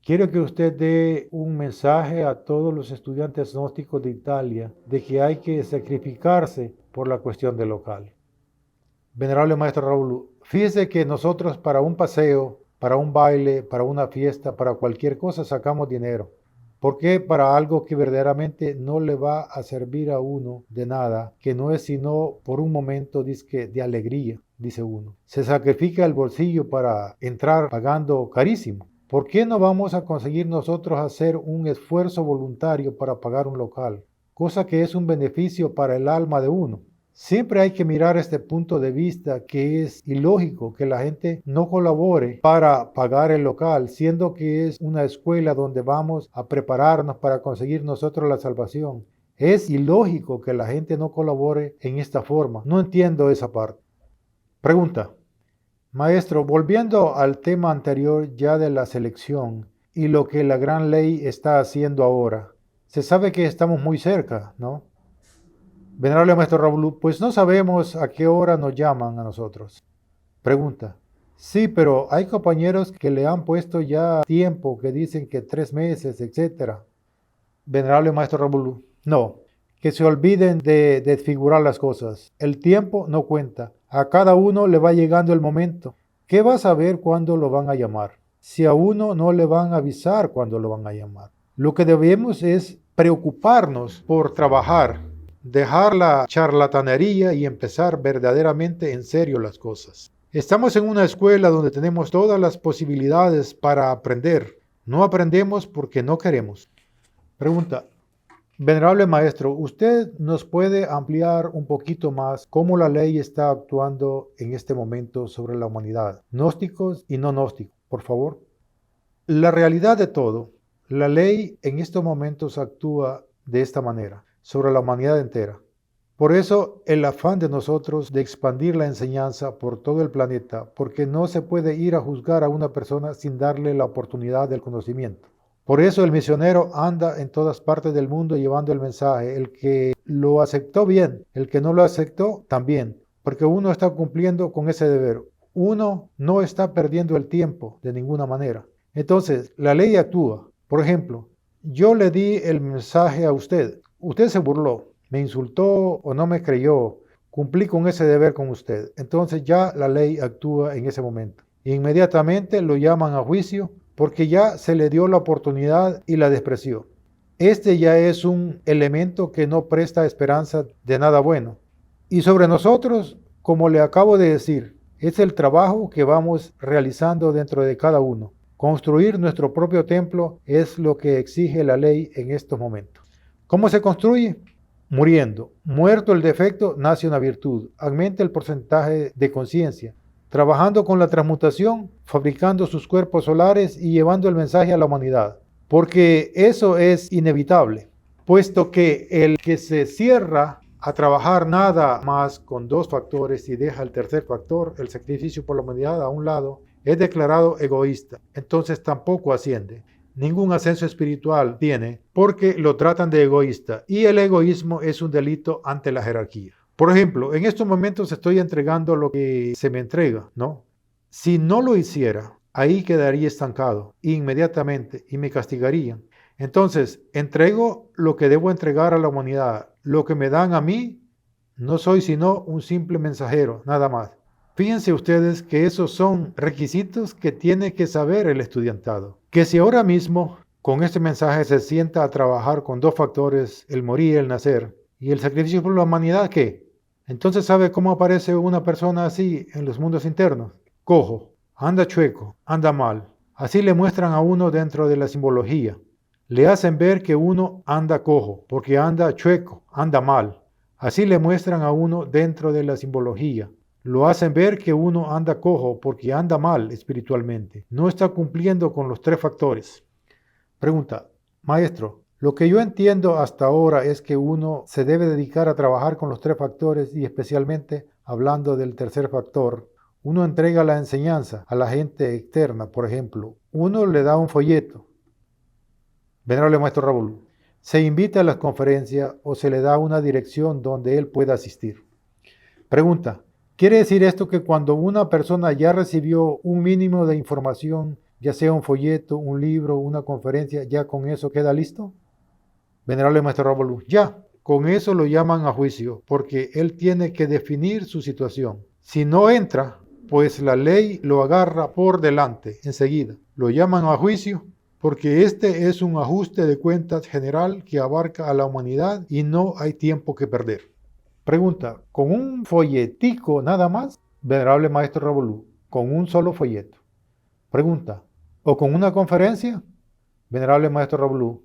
Quiero que usted dé un mensaje a todos los estudiantes gnósticos de Italia de que hay que sacrificarse por la cuestión del local. Venerable Maestro Raúl, fíjese que nosotros para un paseo, para un baile, para una fiesta, para cualquier cosa sacamos dinero. ¿Por qué? Para algo que verdaderamente no le va a servir a uno de nada, que no es sino por un momento de alegría, dice uno. Se sacrifica el bolsillo para entrar pagando carísimo. ¿Por qué no vamos a conseguir nosotros hacer un esfuerzo voluntario para pagar un local? Cosa que es un beneficio para el alma de uno. Siempre hay que mirar este punto de vista que es ilógico que la gente no colabore para pagar el local, siendo que es una escuela donde vamos a prepararnos para conseguir nosotros la salvación. Es ilógico que la gente no colabore en esta forma. No entiendo esa parte. Pregunta. Maestro, volviendo al tema anterior ya de la selección y lo que la gran ley está haciendo ahora, se sabe que estamos muy cerca, ¿no? Venerable Maestro Raúl, pues no sabemos a qué hora nos llaman a nosotros. Pregunta. Sí, pero hay compañeros que le han puesto ya tiempo, que dicen que 3 meses, etc. Venerable Maestro Raúl, no, que se olviden de desfigurar las cosas. El tiempo no cuenta. A cada uno le va llegando el momento. ¿Qué va a saber cuándo lo van a llamar? Si a uno no le van a avisar cuándo lo van a llamar. Lo que debemos es preocuparnos por trabajar, dejar la charlatanería y empezar verdaderamente en serio las cosas. Estamos en una escuela donde tenemos todas las posibilidades para aprender. No aprendemos porque no queremos. Pregunta. Venerable Maestro, ¿usted nos puede ampliar un poquito más cómo la ley está actuando en este momento sobre la humanidad? Gnósticos y no gnósticos, por favor. La realidad de todo, la ley en estos momentos actúa de esta manera sobre la humanidad entera. Por eso el afán de nosotros de expandir la enseñanza por todo el planeta, porque no se puede ir a juzgar a una persona sin darle la oportunidad del conocimiento. Por eso el misionero anda en todas partes del mundo llevando el mensaje. El que lo aceptó bien, el que no lo aceptó también, porque uno está cumpliendo con ese deber. Uno no está perdiendo el tiempo de ninguna manera. Entonces, la ley actúa. Por ejemplo, yo le di el mensaje a usted. Usted se burló, me insultó o no me creyó. Cumplí con ese deber con usted. Entonces ya la ley actúa en ese momento. Inmediatamente lo llaman a juicio porque ya se le dio la oportunidad y la despreció. Este ya es un elemento que no presta esperanza de nada bueno. Y sobre nosotros, como le acabo de decir, es el trabajo que vamos realizando dentro de cada uno. Construir nuestro propio templo es lo que exige la ley en estos momentos. ¿Cómo se construye? Muriendo. Muerto el defecto, nace una virtud. Aumenta el porcentaje de conciencia. Trabajando con la transmutación, fabricando sus cuerpos solares y llevando el mensaje a la humanidad. Porque eso es inevitable, puesto que el que se cierra a trabajar nada más con 2 factores y deja el tercer factor, el sacrificio por la humanidad, a un lado, es declarado egoísta. Entonces tampoco asciende. Ningún ascenso espiritual tiene porque lo tratan de egoísta y el egoísmo es un delito ante la jerarquía. Por ejemplo, en estos momentos estoy entregando lo que se me entrega, ¿no? Si no lo hiciera, ahí quedaría estancado inmediatamente y me castigarían. Entonces, entrego lo que debo entregar a la humanidad. Lo que me dan a mí, no soy sino un simple mensajero, nada más. Fíjense ustedes que esos son requisitos que tiene que saber el estudiantado. Que si ahora mismo con este mensaje se sienta a trabajar con 2 factores, el morir y el nacer, y el sacrificio por la humanidad, ¿qué? Entonces, ¿sabe cómo aparece una persona así en los mundos internos? Cojo, anda chueco, anda mal. Así le muestran a uno dentro de la simbología. Le hacen ver que uno anda cojo, porque anda chueco, anda mal. Así le muestran a uno dentro de la simbología. Lo hacen ver que uno anda cojo porque anda mal espiritualmente. No está cumpliendo con los 3 factores. Pregunta, maestro, lo que yo entiendo hasta ahora es que uno se debe dedicar a trabajar con los 3 factores y especialmente hablando del tercer factor, uno entrega la enseñanza a la gente externa. Por ejemplo, uno le da un folleto. Venerable Maestro Raúl, se invita a las conferencias o se le da una dirección donde él pueda asistir. Pregunta, ¿quiere decir esto que cuando una persona ya recibió un mínimo de información, ya sea un folleto, un libro, una conferencia, ya con eso queda listo? Venerable Maestro Raúl, ya, con eso lo llaman a juicio, porque él tiene que definir su situación. Si no entra, pues la ley lo agarra por delante, enseguida. Lo llaman a juicio porque este es un ajuste de cuentas general que abarca a la humanidad y no hay tiempo que perder. Pregunta, ¿con un folletico nada más? Venerable Maestro Raúl, con un solo folleto. Pregunta, ¿o con una conferencia? Venerable Maestro Raúl,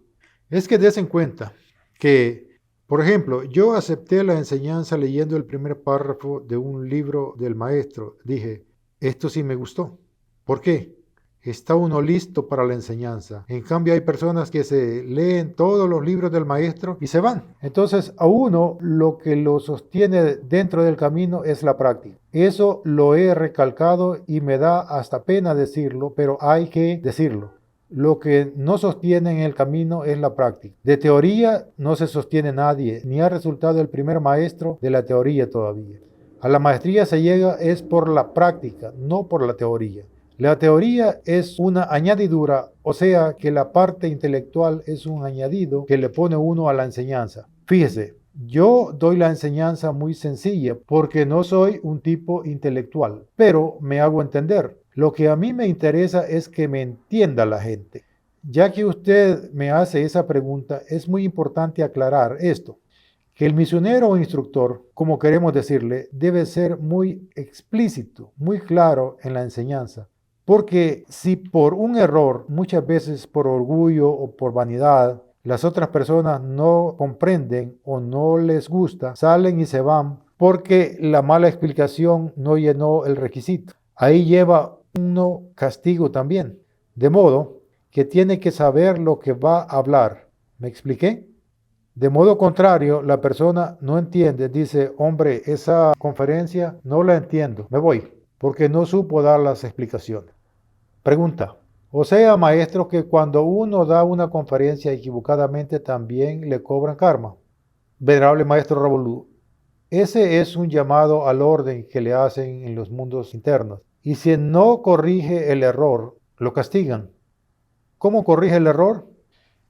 es que des en cuenta que, por ejemplo, yo acepté la enseñanza leyendo el primer párrafo de un libro del maestro. Dije, esto sí me gustó. ¿Por qué? Está uno listo para la enseñanza. En cambio hay personas que se leen todos los libros del maestro y se van. Entonces a uno lo que lo sostiene dentro del camino es la práctica. Eso lo he recalcado y me da hasta pena decirlo, pero hay que decirlo. Lo que no sostiene en el camino es la práctica. De teoría no se sostiene nadie, ni ha resultado el primer maestro de la teoría todavía. A la maestría se llega es por la práctica, no por la teoría. La teoría es una añadidura, o sea que la parte intelectual es un añadido que le pone uno a la enseñanza. Fíjese, yo doy la enseñanza muy sencilla porque no soy un tipo intelectual, pero me hago entender. Lo que a mí me interesa es que me entienda la gente. Ya que usted me hace esa pregunta, es muy importante aclarar esto, que el misionero o instructor, como queremos decirle, debe ser muy explícito, muy claro en la enseñanza. Porque si por un error, muchas veces por orgullo o por vanidad, las otras personas no comprenden o no les gusta, salen y se van porque la mala explicación no llenó el requisito. Ahí lleva uno castigo también. De modo que tiene que saber lo que va a hablar. ¿Me expliqué? De modo contrario, la persona no entiende, dice, hombre, esa conferencia no la entiendo, me voy, porque no supo dar las explicaciones. Pregunta, o sea, maestro, que cuando uno da una conferencia equivocadamente también le cobran karma. Venerable Maestro Ravolú, ese es un llamado al orden que le hacen en los mundos internos. Y si no corrige el error, lo castigan. ¿Cómo corrige el error?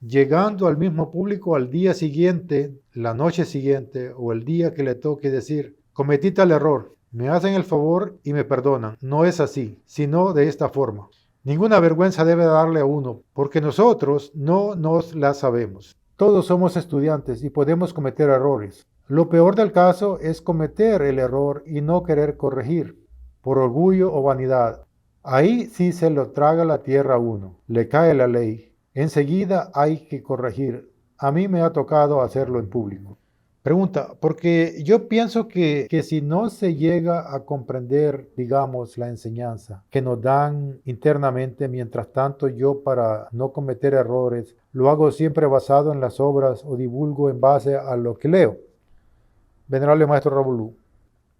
Llegando al mismo público al día siguiente, la noche siguiente o el día que le toque decir, cometí tal error, me hacen el favor y me perdonan. No es así, sino de esta forma. Ninguna vergüenza debe darle a uno, porque nosotros no nos la sabemos. Todos somos estudiantes y podemos cometer errores. Lo peor del caso es cometer el error y no querer corregir, por orgullo o vanidad. Ahí sí se lo traga la tierra a uno, le cae la ley. Enseguida hay que corregir. A mí me ha tocado hacerlo en público. Pregunta, porque yo pienso que si no se llega a comprender, digamos, la enseñanza que nos dan internamente, mientras tanto yo para no cometer errores, lo hago siempre basado en las obras o divulgo en base a lo que leo. Venerable Maestro Ravolú,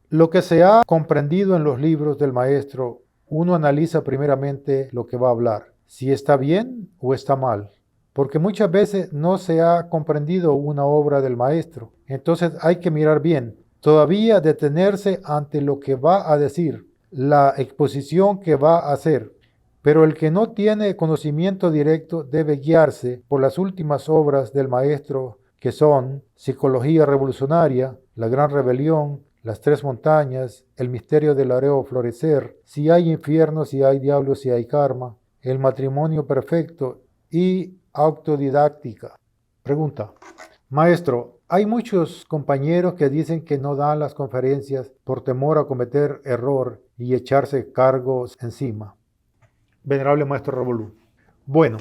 lo que se ha comprendido en los libros del maestro, uno analiza primeramente lo que va a hablar, si está bien o está mal, porque muchas veces no se ha comprendido una obra del maestro. Entonces hay que mirar bien, todavía detenerse ante lo que va a decir, la exposición que va a hacer. Pero el que no tiene conocimiento directo debe guiarse por las últimas obras del maestro, que son Psicología Revolucionaria, La Gran Rebelión, Las Tres Montañas, El Misterio del Areo Florecer, Si hay infierno, si hay diablo, si hay karma, El Matrimonio Perfecto y Autodidáctica. Pregunta, maestro, hay muchos compañeros que dicen que no dan las conferencias por temor a cometer error y echarse cargos encima. Venerable Maestro Ravolú. Bueno,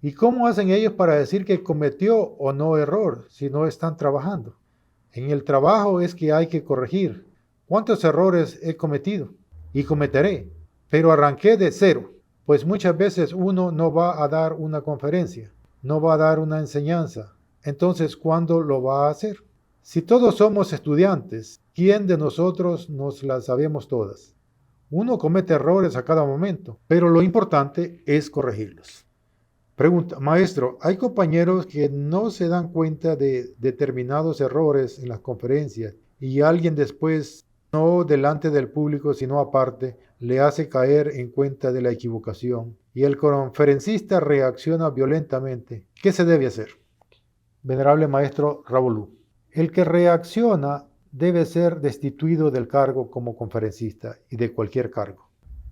¿y cómo hacen ellos para decir que cometió o no error si no están trabajando? En el trabajo es que hay que corregir, ¿Cuántos errores he cometido? Y cometeré, pero arranqué de cero, pues muchas veces uno no va a dar una conferencia, no va a dar una enseñanza. Entonces, ¿cuándo lo va a hacer? Si todos somos estudiantes, ¿quién de nosotros nos las sabemos todas? Uno comete errores a cada momento, pero lo importante es corregirlos. Pregunta, maestro, ¿hay compañeros que no se dan cuenta de determinados errores en las conferencias y alguien después, no delante del público, sino aparte, le hace caer en cuenta de la equivocación y el conferencista reacciona violentamente? ¿Qué se debe hacer? Venerable maestro Ravolú, el que reacciona debe ser destituido del cargo como conferencista y de cualquier cargo.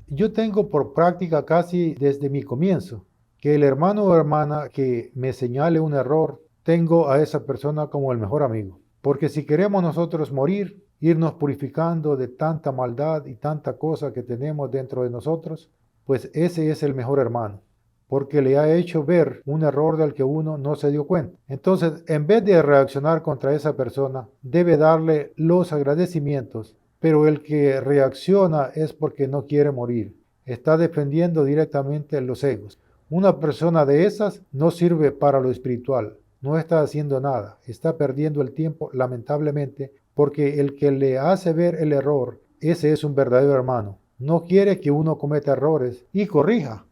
Yo tengo por práctica casi desde mi comienzo que el hermano o hermana que me señale un error, tengo a esa persona como el mejor amigo. Porque si queremos nosotros morir, irnos purificando de tanta maldad y tanta cosa que tenemos dentro de nosotros, pues ese es el mejor hermano, porque le ha hecho ver un error del que uno no se dio cuenta. Entonces, en vez de reaccionar contra esa persona, debe darle los agradecimientos, pero el que reacciona es porque no quiere morir, está defendiendo directamente los egos. Una persona de esas no sirve para lo espiritual, no está haciendo nada, está perdiendo el tiempo lamentablemente, porque el que le hace ver el error, ese es un verdadero hermano. No quiere que uno cometa errores y corrija.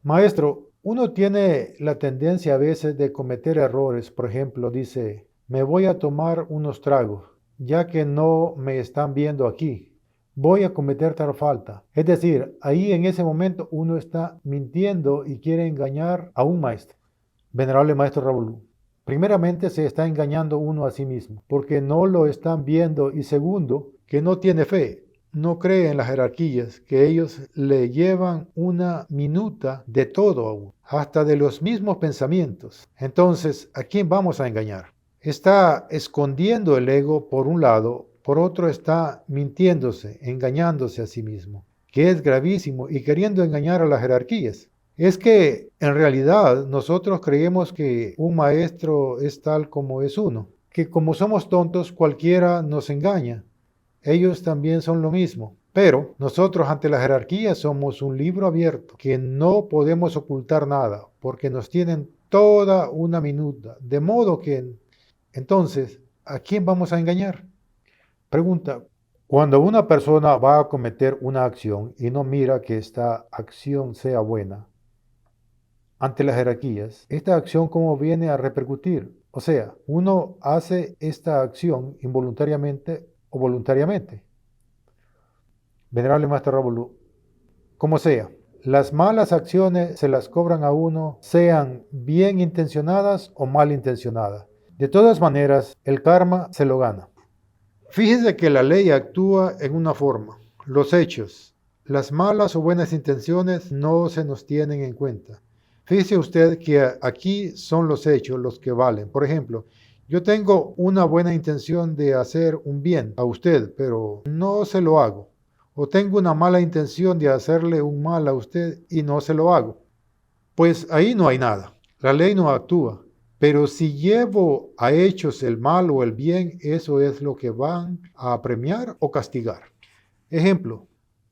Maestro, uno tiene la tendencia a veces de cometer errores. Por ejemplo, dice, me voy a tomar unos tragos, ya que no me están viendo aquí. Voy a cometer tal falta. Es decir, ahí en ese momento uno está mintiendo y quiere engañar a un maestro. Venerable maestro Ravolú, primeramente se está engañando uno a sí mismo, porque no lo están viendo, y segundo, que no tiene fe, no cree en las jerarquías, que ellos le llevan una minuta de todo a uno, hasta de los mismos pensamientos. Entonces, ¿a quién vamos a engañar? Está escondiendo el ego por un lado, por otro está mintiéndose, engañándose a sí mismo, que es gravísimo, y queriendo engañar a las jerarquías. Es que en realidad nosotros creemos que un maestro es tal como es uno, que como somos tontos cualquiera nos engaña. Ellos también son lo mismo, pero nosotros ante la jerarquía somos un libro abierto, que no podemos ocultar nada, porque nos tienen toda una minuta, de modo que entonces, ¿a quién vamos a engañar? Pregunta, cuando una persona va a cometer una acción y no mira que esta acción sea buena, ante las jerarquías, esta acción cómo viene a repercutir. O sea, uno hace esta acción involuntariamente o voluntariamente. Venerable Maestro Ravolú, como sea, las malas acciones se las cobran a uno, sean bien intencionadas o mal intencionadas. De todas maneras, el karma se lo gana. Fíjese que la ley actúa en una forma. Los hechos, las malas o buenas intenciones no se nos tienen en cuenta. Fíjese usted que aquí son los hechos los que valen. Por ejemplo, yo tengo una buena intención de hacer un bien a usted, pero no se lo hago. O tengo una mala intención de hacerle un mal a usted y no se lo hago. Pues ahí no hay nada. La ley no actúa. Pero si llevo a hechos el mal o el bien, eso es lo que van a premiar o castigar. Ejemplo,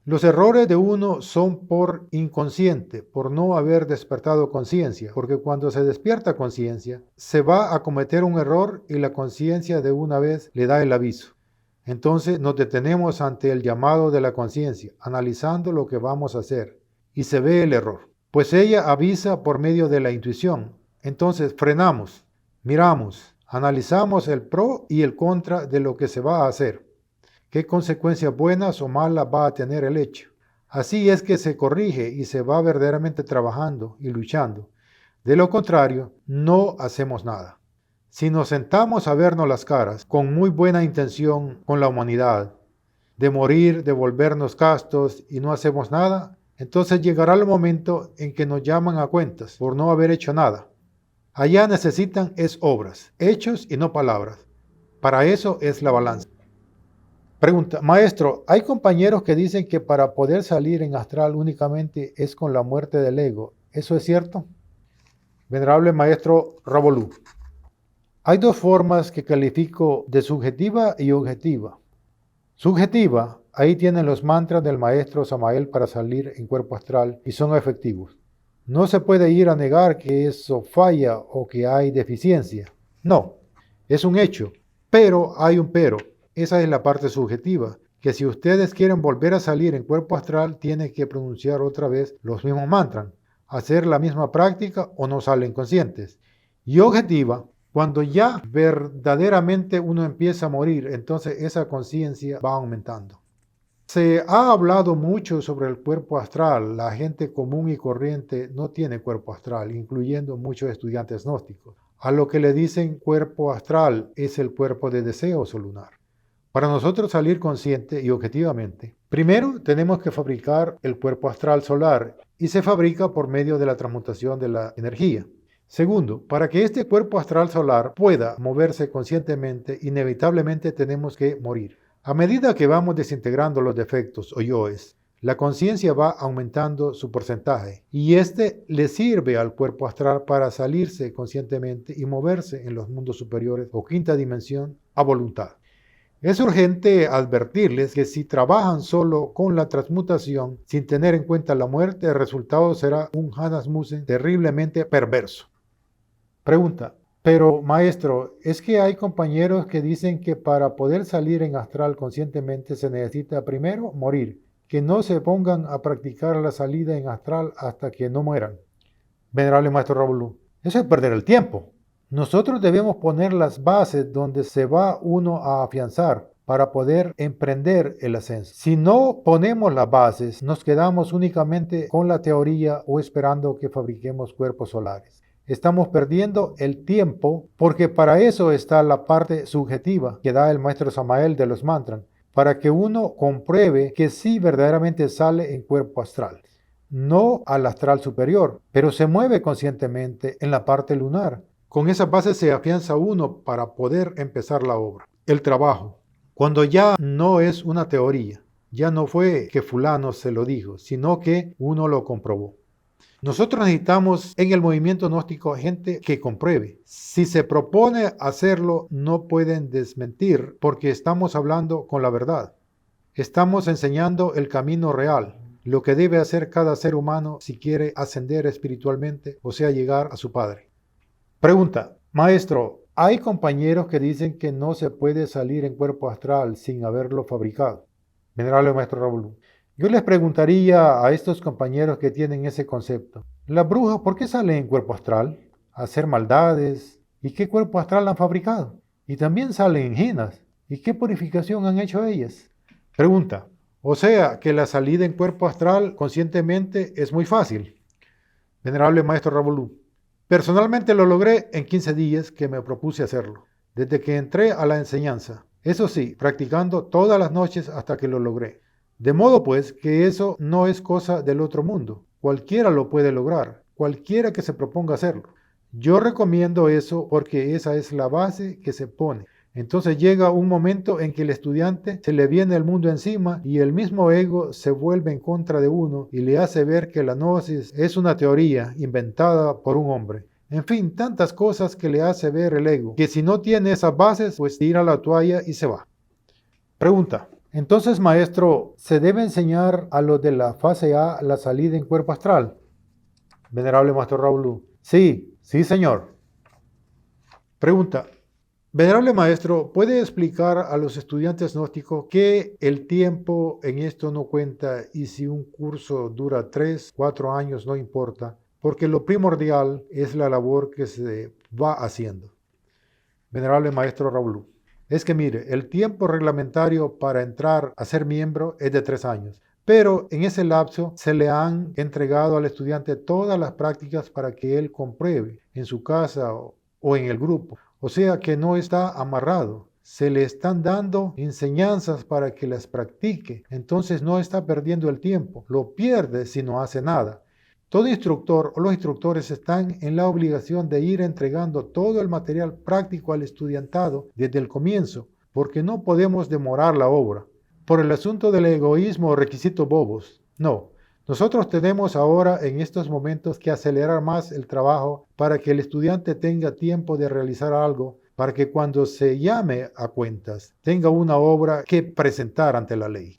los errores de uno son por inconsciente, por no haber despertado conciencia, porque cuando se despierta conciencia, se va a cometer un error y la conciencia de una vez le da el aviso. Entonces nos detenemos ante el llamado de la conciencia, analizando lo que vamos a hacer, y se ve el error, pues ella avisa por medio de la intuición. Entonces frenamos, miramos, analizamos el pro y el contra de lo que se va a hacer. ¿Qué consecuencias buenas o malas va a tener el hecho? Así es que se corrige y se va verdaderamente trabajando y luchando. De lo contrario, no hacemos nada. Si nos sentamos a vernos las caras con muy buena intención con la humanidad, de morir, de volvernos castos y no hacemos nada, entonces llegará el momento en que nos llaman a cuentas por no haber hecho nada. Allá necesitan es obras, hechos y no palabras. Para eso es la balanza. Pregunta, maestro, hay compañeros que dicen que para poder salir en astral únicamente es con la muerte del ego. ¿Eso es cierto? Venerable maestro Ravolú, hay dos formas que califico de subjetiva y objetiva. Subjetiva, ahí tienen los mantras del maestro Samael para salir en cuerpo astral y son efectivos. No se puede ir a negar que eso falla o que hay deficiencia. No, es un hecho. Pero hay un pero. Esa es la parte subjetiva, que si ustedes quieren volver a salir en cuerpo astral, tienen que pronunciar otra vez los mismos mantras, hacer la misma práctica o no salen conscientes. Y objetiva, cuando ya verdaderamente uno empieza a morir, entonces esa conciencia va aumentando. Se ha hablado mucho sobre el cuerpo astral. La gente común y corriente no tiene cuerpo astral, incluyendo muchos estudiantes gnósticos. A lo que le dicen cuerpo astral es el cuerpo de deseos lunar. Para nosotros salir consciente y objetivamente, primero tenemos que fabricar el cuerpo astral solar y se fabrica por medio de la transmutación de la energía. Segundo, para que este cuerpo astral solar pueda moverse conscientemente, inevitablemente tenemos que morir. A medida que vamos desintegrando los defectos o yoes, la conciencia va aumentando su porcentaje y este le sirve al cuerpo astral para salirse conscientemente y moverse en los mundos superiores o quinta dimensión a voluntad. Es urgente advertirles que si trabajan solo con la transmutación sin tener en cuenta la muerte, el resultado será un Hanasmusen terriblemente perverso. Pregunta: pero maestro, ¿es que hay compañeros que dicen que para poder salir en astral conscientemente se necesita primero morir, que no se pongan a practicar la salida en astral hasta que no mueran? Venerable Maestro Ravolú, eso es perder el tiempo. Nosotros debemos poner las bases donde se va uno a afianzar para poder emprender el ascenso. Si no ponemos las bases, nos quedamos únicamente con la teoría o esperando que fabriquemos cuerpos solares. Estamos perdiendo el tiempo porque para eso está la parte subjetiva que da el maestro Samael de los mantras, para que uno compruebe que sí verdaderamente sale en cuerpo astral. No al astral superior, pero se mueve conscientemente en la parte lunar. Con esa base se afianza uno para poder empezar la obra, el trabajo. Cuando ya no es una teoría, ya no fue que fulano se lo dijo, sino que uno lo comprobó. Nosotros necesitamos en el movimiento gnóstico gente que compruebe. Si se propone hacerlo, no pueden desmentir porque estamos hablando con la verdad. Estamos enseñando el camino real, lo que debe hacer cada ser humano si quiere ascender espiritualmente, o sea, llegar a su Padre. Pregunta: maestro, hay compañeros que dicen que no se puede salir en cuerpo astral sin haberlo fabricado. Venerable Maestro Ravolú, yo les preguntaría a estos compañeros que tienen ese concepto: ¿las brujas por qué salen en cuerpo astral? ¿A hacer maldades? ¿Y qué cuerpo astral han fabricado? Y también salen en jinas. ¿Y qué purificación han hecho ellas? Pregunta: o sea que la salida en cuerpo astral conscientemente es muy fácil. Venerable Maestro Ravolú, personalmente lo logré en 15 días que me propuse hacerlo, desde que entré a la enseñanza. Eso sí, practicando todas las noches hasta que lo logré. De modo pues que eso no es cosa del otro mundo. Cualquiera lo puede lograr, cualquiera que se proponga hacerlo. Yo recomiendo eso porque esa es la base que se pone. Entonces llega un momento en que el estudiante se le viene el mundo encima y el mismo ego se vuelve en contra de uno y le hace ver que la gnosis es una teoría inventada por un hombre. En fin, tantas cosas que le hace ver el ego, que si no tiene esas bases, pues tira la toalla y se va. Pregunta: entonces, maestro, ¿se debe enseñar a los de la fase A la salida en cuerpo astral? Venerable Maestro Ravolú, sí, señor. Pregunta: venerable maestro, ¿puede explicar a los estudiantes gnósticos que el tiempo en esto no cuenta y si un curso dura 3, 4 años no importa? Porque lo primordial es la labor que se va haciendo. Venerable Maestro Ravolú, es que mire, el tiempo reglamentario para entrar a ser miembro es de 3 años, pero en ese lapso se le han entregado al estudiante todas las prácticas para que él compruebe en su casa o en el grupo. O sea que no está amarrado. Se le están dando enseñanzas para que las practique. Entonces no está perdiendo el tiempo. Lo pierde si no hace nada. Todo instructor o los instructores están en la obligación de ir entregando todo el material práctico al estudiantado desde el comienzo, porque no podemos demorar la obra por el asunto del egoísmo o requisitos bobos. No, nosotros tenemos ahora en estos momentos que acelerar más el trabajo para que el estudiante tenga tiempo de realizar algo para que cuando se llame a cuentas tenga una obra que presentar ante la ley.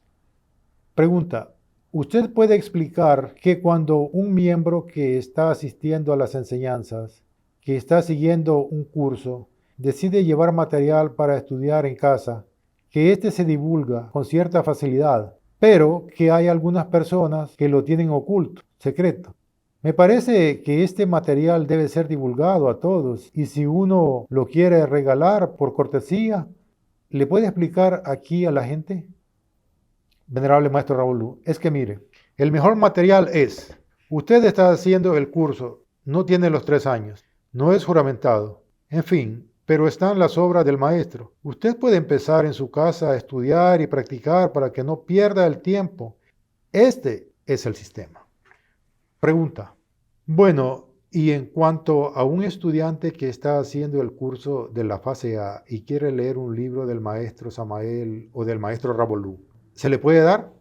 Pregunta: ¿usted puede explicar que cuando un miembro que está asistiendo a las enseñanzas, que está siguiendo un curso, decide llevar material para estudiar en casa, que éste se divulga con cierta facilidad, pero que hay algunas personas que lo tienen oculto, secreto? Me parece que este material debe ser divulgado a todos, y si uno lo quiere regalar por cortesía, ¿le puede explicar aquí a la gente? Venerable Maestro Raúl, es que mire, el mejor material es: usted está haciendo el curso, no tiene los 3 años, no es juramentado, en fin, pero están las obras del maestro. Usted puede empezar en su casa a estudiar y practicar para que no pierda el tiempo. Este es el sistema. Pregunta: bueno, y en cuanto a un estudiante que está haciendo el curso de la fase A y quiere leer un libro del maestro Samael o del maestro Ravolú, ¿se le puede dar?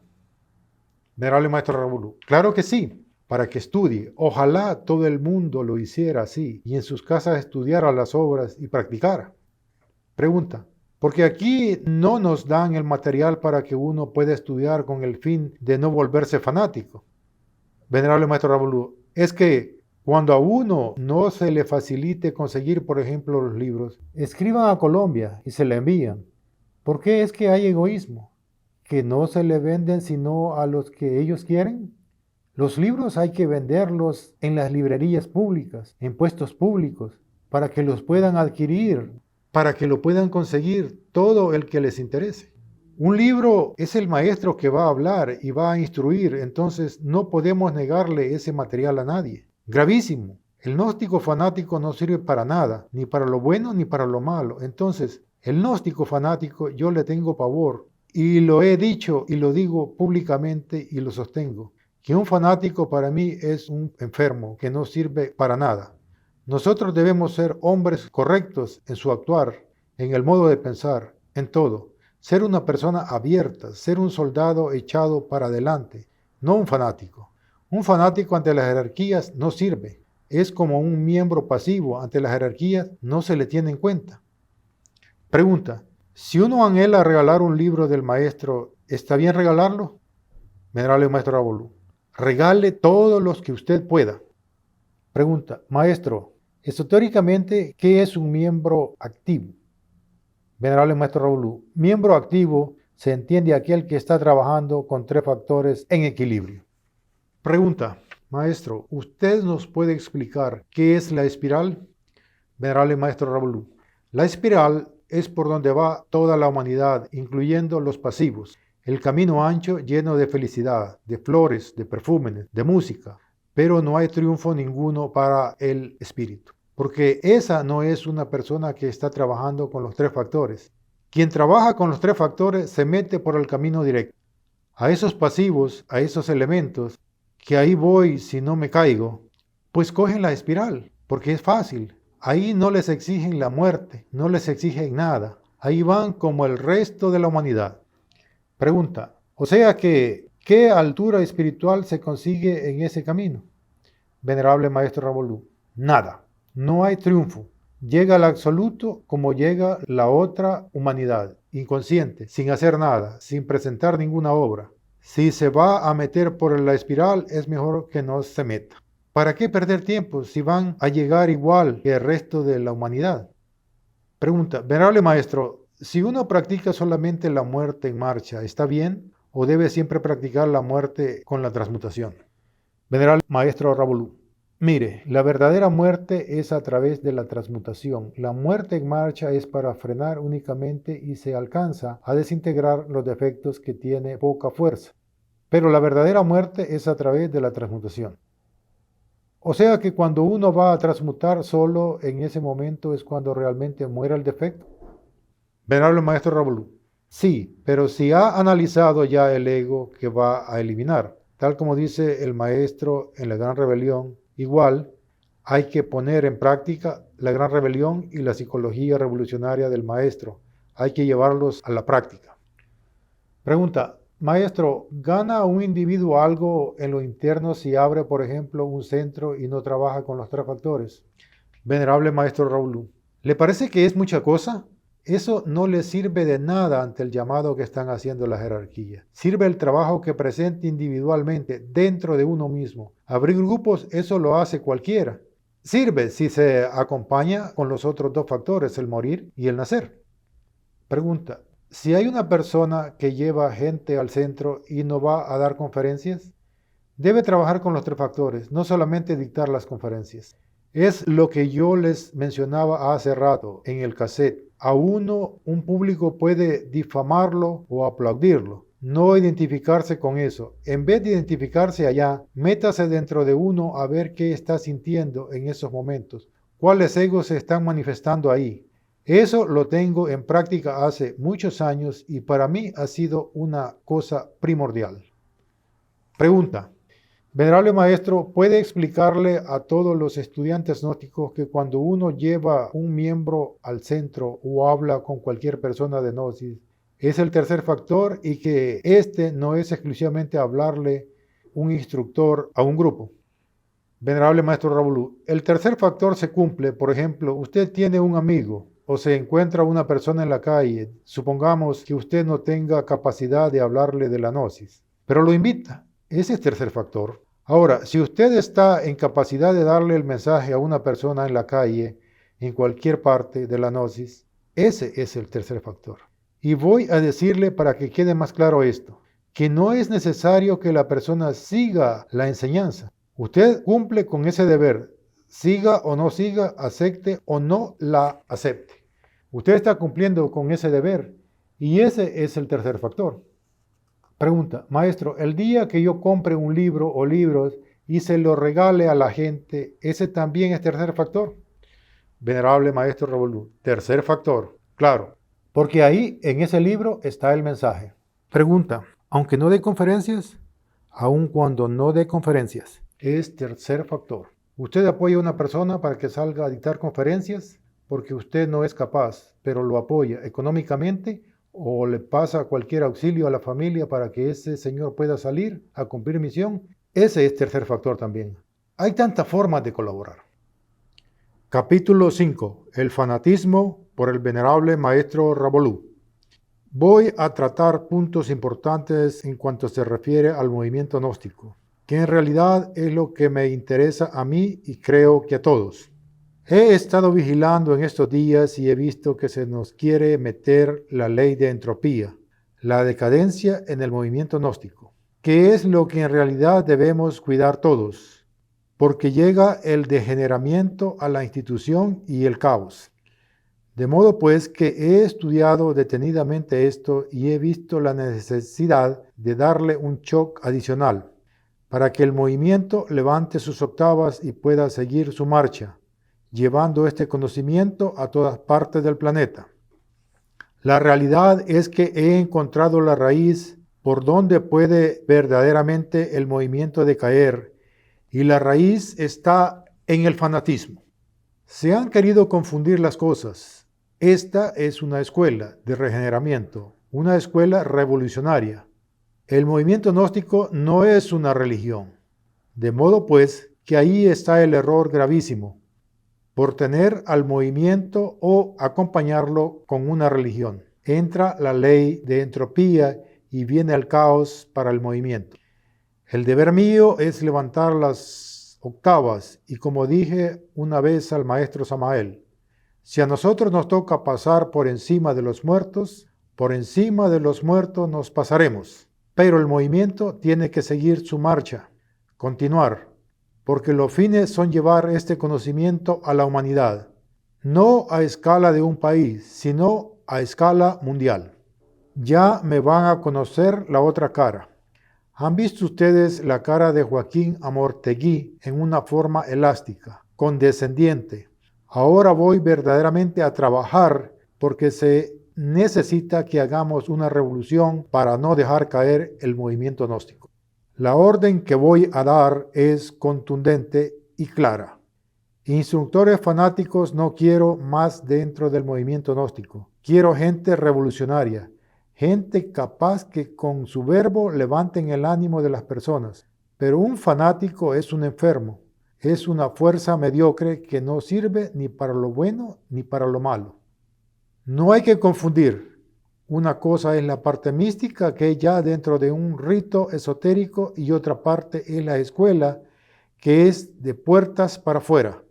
Venerable Maestro Ravolú: claro que sí, para que estudie. Ojalá todo el mundo lo hiciera así y en sus casas estudiara las obras y practicara. Pregunta: porque aquí no nos dan el material para que uno pueda estudiar con el fin de no volverse fanático. Venerable Maestro Ravolú: es que cuando a uno no se le facilite conseguir, por ejemplo, los libros, escriban a Colombia y se le envían. ¿Por qué es que hay egoísmo? ¿Que no se le venden sino a los que ellos quieren? Los libros hay que venderlos en las librerías públicas, en puestos públicos, para que los puedan adquirir, para que lo puedan conseguir todo el que les interese. Un libro es el maestro que va a hablar y va a instruir, entonces no podemos negarle ese material a nadie. Gravísimo. El gnóstico fanático no sirve para nada, ni para lo bueno ni para lo malo. Entonces, el gnóstico fanático yo le tengo pavor, y lo he dicho y lo digo públicamente y lo sostengo, que un fanático para mí es un enfermo que no sirve para nada. Nosotros debemos ser hombres correctos en su actuar, en el modo de pensar, en todo. Ser una persona abierta, ser un soldado echado para adelante, no un fanático. Un fanático ante las jerarquías no sirve. Es como un miembro pasivo ante las jerarquías, no se le tiene en cuenta. Pregunta: si uno anhela regalar un libro del maestro, ¿está bien regalarlo? Venerable Maestro Ravolú: regale todos los que usted pueda. Pregunta: maestro, esotéricamente, ¿qué es un miembro activo? Venerable Maestro Ravolú: miembro activo se entiende aquel que está trabajando con 3 factores en equilibrio. Pregunta: maestro, ¿usted nos puede explicar qué es la espiral? Venerable Maestro Ravolú: la espiral es por donde va toda la humanidad, incluyendo los pasivos. El camino ancho lleno de felicidad, de flores, de perfumes, de música, pero no hay triunfo ninguno para el espíritu, porque esa no es una persona que está trabajando con los 3 factores. Quien trabaja con los 3 factores se mete por el camino directo. A esos pasivos, a esos elementos, que ahí voy si no me caigo, pues cogen la espiral, porque es fácil. Ahí no les exigen la muerte, no les exigen nada. Ahí van como el resto de la humanidad. Pregunta: o sea que, ¿qué altura espiritual se consigue en ese camino? Venerable Maestro Ravolú: nada, no hay triunfo. Llega al absoluto como llega la otra humanidad, inconsciente, sin hacer nada, sin presentar ninguna obra. Si se va a meter por la espiral, es mejor que no se meta. ¿Para qué perder tiempo si van a llegar igual que el resto de la humanidad? Pregunta: venerable maestro, si uno practica solamente la muerte en marcha, ¿está bien? ¿O debe siempre practicar la muerte con la transmutación? Venerable Maestro Ravolú: mire, la verdadera muerte es a través de la transmutación. La muerte en marcha es para frenar únicamente y se alcanza a desintegrar los defectos que tiene poca fuerza. Pero la verdadera muerte es a través de la transmutación. O sea que cuando uno va a transmutar, solo en ese momento es cuando realmente muere el defecto. Venerable Maestro Ravolú: sí, pero si ha analizado ya el ego que va a eliminar, tal como dice el Maestro en la Gran Rebelión, igual hay que poner en práctica la Gran Rebelión y la psicología revolucionaria del Maestro. Hay que llevarlos a la práctica. Pregunta: maestro, ¿gana un individuo algo en lo interno si abre, por ejemplo, un centro y no trabaja con los 3 factores? Venerable Maestro Ravolú: ¿Le parece que es mucha cosa? Eso no le sirve de nada ante el llamado que están haciendo la jerarquía. Sirve el trabajo que presente individualmente dentro de uno mismo. Abrir grupos, eso lo hace cualquiera. Sirve si se acompaña con los otros dos factores, el morir y el nacer. Pregunta, si hay una persona que lleva gente al centro y no va a dar conferencias, debe trabajar con los tres factores, no solamente dictar las conferencias. Es lo que yo les mencionaba hace rato en el cassette. A uno, un público puede difamarlo o aplaudirlo. No identificarse con eso. En vez de identificarse allá, métase dentro de uno a ver qué está sintiendo en esos momentos. ¿Cuáles egos se están manifestando ahí? Eso lo tengo en práctica hace muchos años y para mí ha sido una cosa primordial. Pregunta. Venerable maestro, ¿puede explicarle a todos los estudiantes gnósticos que cuando uno lleva un miembro al centro o habla con cualquier persona de gnosis, es el tercer factor y que este no es exclusivamente hablarle un instructor a un grupo? Venerable maestro Ravolú, el tercer factor se cumple, por ejemplo, usted tiene un amigo o se encuentra una persona en la calle, supongamos que usted no tenga capacidad de hablarle de la gnosis, pero lo invita. Ese es tercer factor. Ahora, si usted está en capacidad de darle el mensaje a una persona en la calle, en cualquier parte de la gnosis, ese es el tercer factor. Y voy a decirle para que quede más claro esto, que no es necesario que la persona siga la enseñanza. Usted cumple con ese deber, siga o no siga, acepte o no la acepte. Usted está cumpliendo con ese deber y ese es el tercer factor. Pregunta, maestro, el día que yo compre un libro o libros y se lo regale a la gente, ¿ese también es tercer factor? Venerable maestro Ravolú, tercer factor, claro, porque ahí en ese libro está el mensaje. Pregunta, aunque no dé conferencias, aun cuando no dé conferencias, es tercer factor. Usted apoya a una persona para que salga a dictar conferencias porque usted no es capaz, pero lo apoya económicamente o le pasa cualquier auxilio a la familia para que ese señor pueda salir a cumplir misión, ese es tercer factor también. Hay tantas formas de colaborar. Capítulo 5. El fanatismo por el venerable maestro Ravolú. Voy a tratar puntos importantes en cuanto se refiere al movimiento gnóstico, que en realidad es lo que me interesa a mí y creo que a todos. He estado vigilando en estos días y he visto que se nos quiere meter la ley de entropía, la decadencia en el movimiento gnóstico, que es lo que en realidad debemos cuidar todos, porque llega el degeneramiento a la institución y el caos. De modo pues que he estudiado detenidamente esto y he visto la necesidad de darle un shock adicional, para que el movimiento levante sus octavas y pueda seguir su marcha, llevando este conocimiento a todas partes del planeta. La realidad es que he encontrado la raíz por donde puede verdaderamente el movimiento decaer, y la raíz está en el fanatismo. Se han querido confundir las cosas. Esta es una escuela de regeneramiento, una escuela revolucionaria. El movimiento gnóstico no es una religión. De modo pues que ahí está el error gravísimo, por tener al movimiento o acompañarlo con una religión. Entra la ley de entropía y viene el caos para el movimiento. El deber mío es levantar las octavas y como dije una vez al maestro Samael, si a nosotros nos toca pasar por encima de los muertos, por encima de los muertos nos pasaremos. Pero el movimiento tiene que seguir su marcha, continuar, porque los fines son llevar este conocimiento a la humanidad, no a escala de un país, sino a escala mundial. Ya me van a conocer la otra cara. ¿Han visto ustedes la cara de Joaquín Amortegui en una forma elástica, condescendiente? Ahora voy verdaderamente a trabajar porque se necesita que hagamos una revolución para no dejar caer el movimiento gnóstico. La orden que voy a dar es contundente y clara. Instructores fanáticos no quiero más dentro del movimiento gnóstico. Quiero gente revolucionaria, gente capaz que con su verbo levanten el ánimo de las personas. Pero un fanático es un enfermo. Es una fuerza mediocre que no sirve ni para lo bueno ni para lo malo. No hay que confundir. Una cosa es la parte mística, que es ya dentro de un rito esotérico, y otra parte es la escuela, que es de puertas para afuera,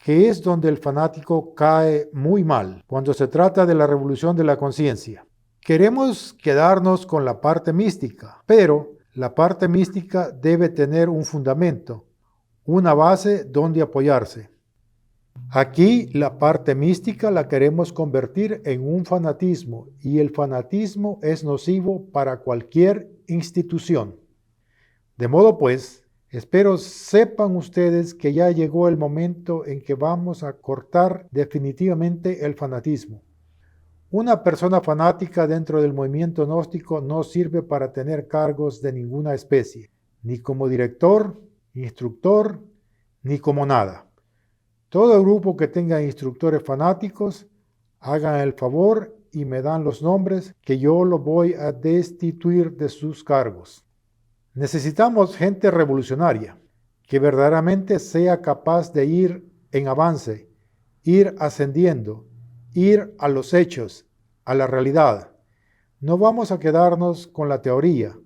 que es donde el fanático cae muy mal cuando se trata de la revolución de la conciencia. Queremos quedarnos con la parte mística, pero la parte mística debe tener un fundamento, una base donde apoyarse. Aquí la parte mística la queremos convertir en un fanatismo, y el fanatismo es nocivo para cualquier institución. De modo pues, espero sepan ustedes que ya llegó el momento en que vamos a cortar definitivamente el fanatismo. Una persona fanática dentro del movimiento gnóstico no sirve para tener cargos de ninguna especie, ni como director, instructor, ni como nada. Todo grupo que tenga instructores fanáticos, hagan el favor y me dan los nombres, que yo los voy a destituir de sus cargos. Necesitamos gente revolucionaria, que verdaderamente sea capaz de ir en avance, ir ascendiendo, ir a los hechos, a la realidad. No vamos a quedarnos con la teoría.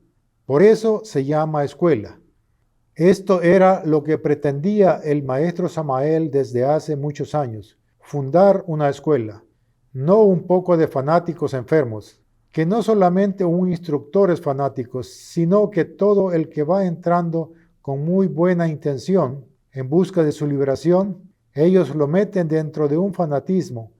Por eso se llama escuela. Esto era lo que pretendía el maestro Samael desde hace muchos años: fundar una escuela, no un poco de fanáticos enfermos, que no solamente un instructor es fanático, sino que todo el que va entrando con muy buena intención en busca de su liberación, ellos lo meten dentro de un fanatismo,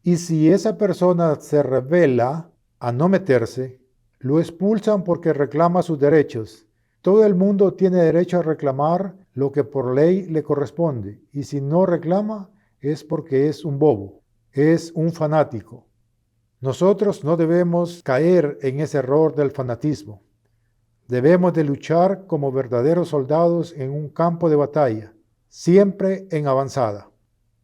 y si esa persona se revela a no meterse, lo expulsan porque reclama sus derechos. Todo el mundo tiene derecho a reclamar lo que por ley le corresponde, y si no reclama es porque es un bobo, es un fanático. Nosotros no debemos caer en ese error del fanatismo. Debemos de luchar como verdaderos soldados en un campo de batalla, siempre en avanzada.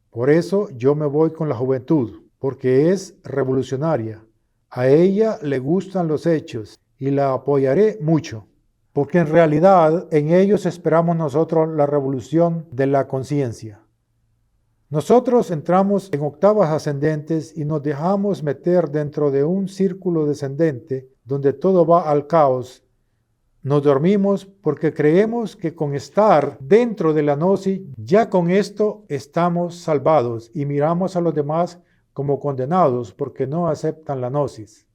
Por eso yo me voy con la juventud, porque es revolucionaria. A ella le gustan los hechos y la apoyaré mucho, porque en realidad en ellos esperamos nosotros la revolución de la conciencia. Nosotros entramos en octavas ascendentes y nos dejamos meter dentro de un círculo descendente donde todo va al caos. Nos dormimos porque creemos que con estar dentro de la gnosis, ya con esto estamos salvados, y miramos a los demás como condenados porque no aceptan la gnosis.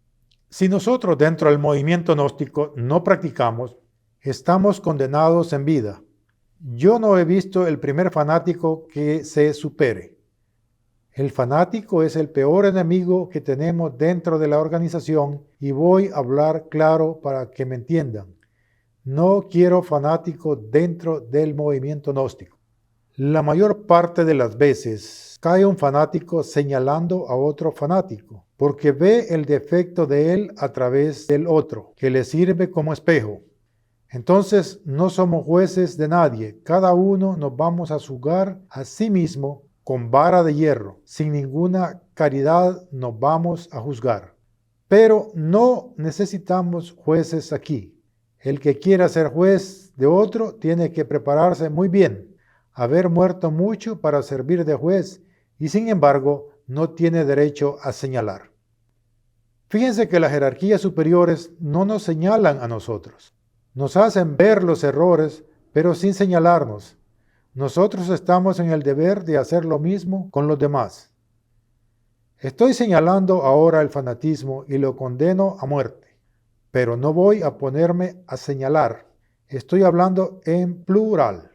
Si nosotros dentro del movimiento gnóstico no practicamos, estamos condenados en vida. Yo no he visto el primer fanático que se supere. El fanático es el peor enemigo que tenemos dentro de la organización, y voy a hablar claro para que me entiendan. No quiero fanáticos dentro del movimiento gnóstico. La mayor parte de las veces cae un fanático señalando a otro fanático, porque ve el defecto de él a través del otro, que le sirve como espejo. Entonces no somos jueces de nadie, cada uno nos vamos a juzgar a sí mismo con vara de hierro, sin ninguna caridad nos vamos a juzgar. Pero no necesitamos jueces aquí. El que quiera ser juez de otro tiene que prepararse muy bien, haber muerto mucho para servir de juez, y sin embargo no tiene derecho a señalar. Fíjense que las jerarquías superiores no nos señalan a nosotros. Nos hacen ver los errores, pero sin señalarnos. Nosotros estamos en el deber de hacer lo mismo con los demás. Estoy señalando ahora el fanatismo y lo condeno a muerte, pero no voy a ponerme a señalar. Estoy hablando en plural.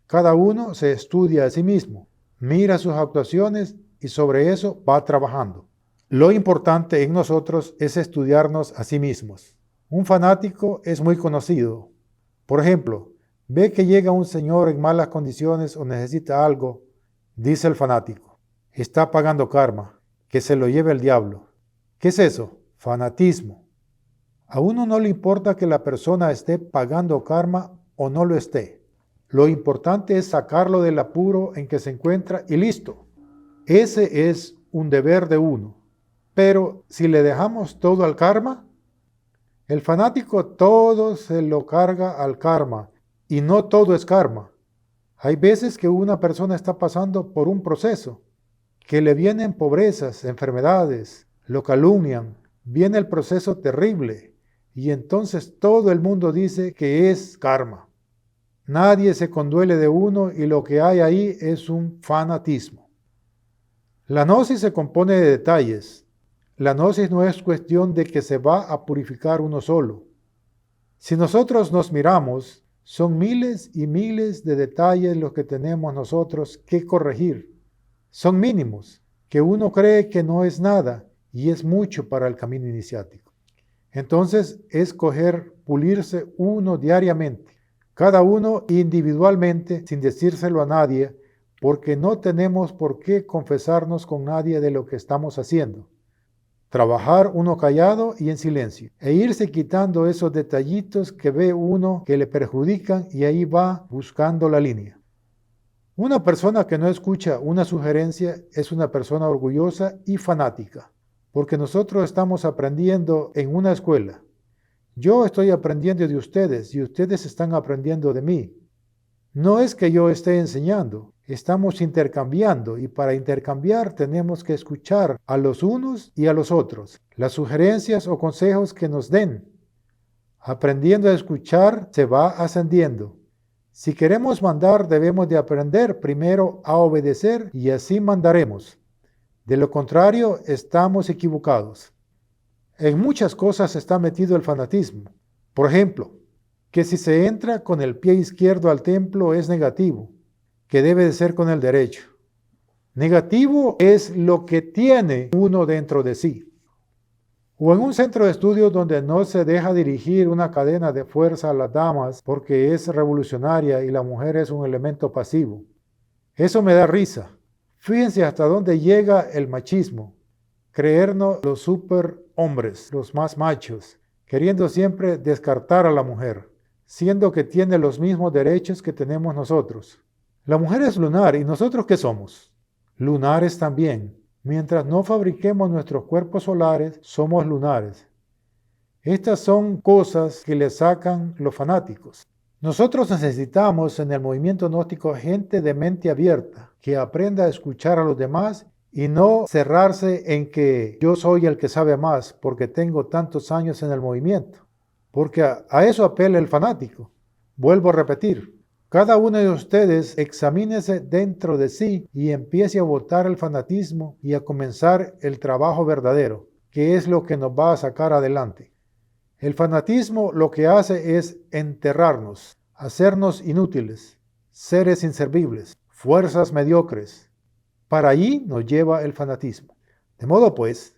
Cada uno se estudia a sí mismo, mira sus actuaciones y sobre eso va trabajando. Lo importante en nosotros es estudiarnos a sí mismos. Un fanático es muy conocido. Por ejemplo, ve que llega un señor en malas condiciones o necesita algo, dice el fanático: está pagando karma, que se lo lleve el diablo. ¿Qué es eso? Fanatismo. A uno no le importa que la persona esté pagando karma o no lo esté. Lo importante es sacarlo del apuro en que se encuentra y listo. Ese es un deber de uno. Pero si le dejamos todo al karma, el fanático todo se lo carga al karma, y no todo es karma. Hay veces que una persona está pasando por un proceso, que le vienen pobrezas, enfermedades, lo calumnian, viene el proceso terrible y entonces todo el mundo dice que es karma. Nadie se conduele de uno y lo que hay ahí es un fanatismo. La gnosis se compone de detalles. La gnosis no es cuestión de que se va a purificar uno solo. Si nosotros nos miramos, son miles y miles de detalles los que tenemos nosotros que corregir. Son mínimos, que uno cree que no es nada y es mucho para el camino iniciático. Entonces es pulirse uno diariamente, cada uno individualmente, sin decírselo a nadie, porque no tenemos por qué confesarnos con nadie de lo que estamos haciendo. Trabajar uno callado y en silencio, e irse quitando esos detallitos que ve uno que le perjudican y ahí va buscando la línea. Una persona que no escucha una sugerencia es una persona orgullosa y fanática, porque nosotros estamos aprendiendo en una escuela. Yo estoy aprendiendo de ustedes y ustedes están aprendiendo de mí. No es que yo esté enseñando, estamos intercambiando y para intercambiar tenemos que escuchar a los unos y a los otros, las sugerencias o consejos que nos den. Aprendiendo a escuchar se va ascendiendo. Si queremos mandar, debemos de aprender primero a obedecer y así mandaremos. De lo contrario, estamos equivocados. En muchas cosas está metido el fanatismo. Por ejemplo, que si se entra con el pie izquierdo al templo es negativo, que debe de ser con el derecho. Negativo es lo que tiene uno dentro de sí. O en un centro de estudios donde no se deja dirigir una cadena de fuerza a las damas porque es revolucionaria y la mujer es un elemento pasivo. Eso me da risa. Fíjense hasta dónde llega el machismo. Creernos los superhombres, los más machos, queriendo siempre descartar a la mujer, siendo que tiene los mismos derechos que tenemos nosotros. La mujer es lunar y ¿nosotros qué somos? Lunares también. Mientras no fabriquemos nuestros cuerpos solares, somos lunares. Estas son cosas que le sacan los fanáticos. Nosotros necesitamos en el movimiento gnóstico gente de mente abierta, que aprenda a escuchar a los demás y no cerrarse en que yo soy el que sabe más porque tengo tantos años en el movimiento. Porque a eso apela el fanático. Vuelvo a repetir. Cada uno de ustedes examínese dentro de sí y empiece a botar el fanatismo y a comenzar el trabajo verdadero, que es lo que nos va a sacar adelante. El fanatismo lo que hace es enterrarnos, hacernos inútiles, seres inservibles, fuerzas mediocres. Para allí nos lleva el fanatismo. De modo pues,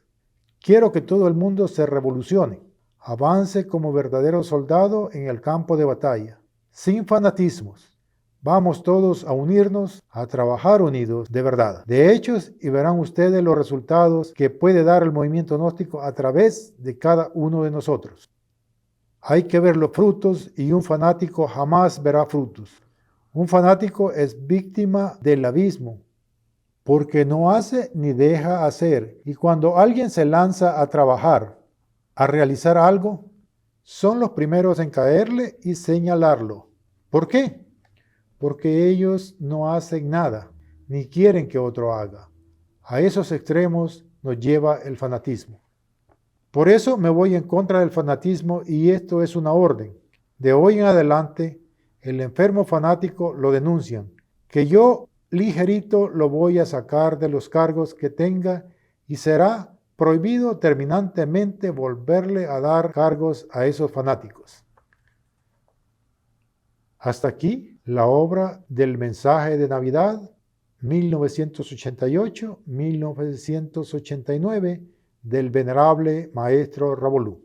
quiero que todo el mundo se revolucione, avance como verdadero soldado en el campo de batalla. Sin fanatismos. Vamos todos a unirnos, a trabajar unidos de verdad, de hechos, y verán ustedes los resultados que puede dar el movimiento gnóstico a través de cada uno de nosotros. Hay que ver los frutos y un fanático jamás verá frutos. Un fanático es víctima del abismo, porque no hace ni deja hacer. Y cuando alguien se lanza a trabajar, a realizar algo, son los primeros en caerle y señalarlo. ¿Por qué? Porque ellos no hacen nada, ni quieren que otro haga. A esos extremos nos lleva el fanatismo. Por eso me voy en contra del fanatismo y esto es una orden. De hoy en adelante, el enfermo fanático lo denuncian, que yo ligerito lo voy a sacar de los cargos que tenga y será prohibido terminantemente volverle a dar cargos a esos fanáticos. Hasta aquí la obra del mensaje de Navidad 1988-1989 del venerable maestro Ravolú.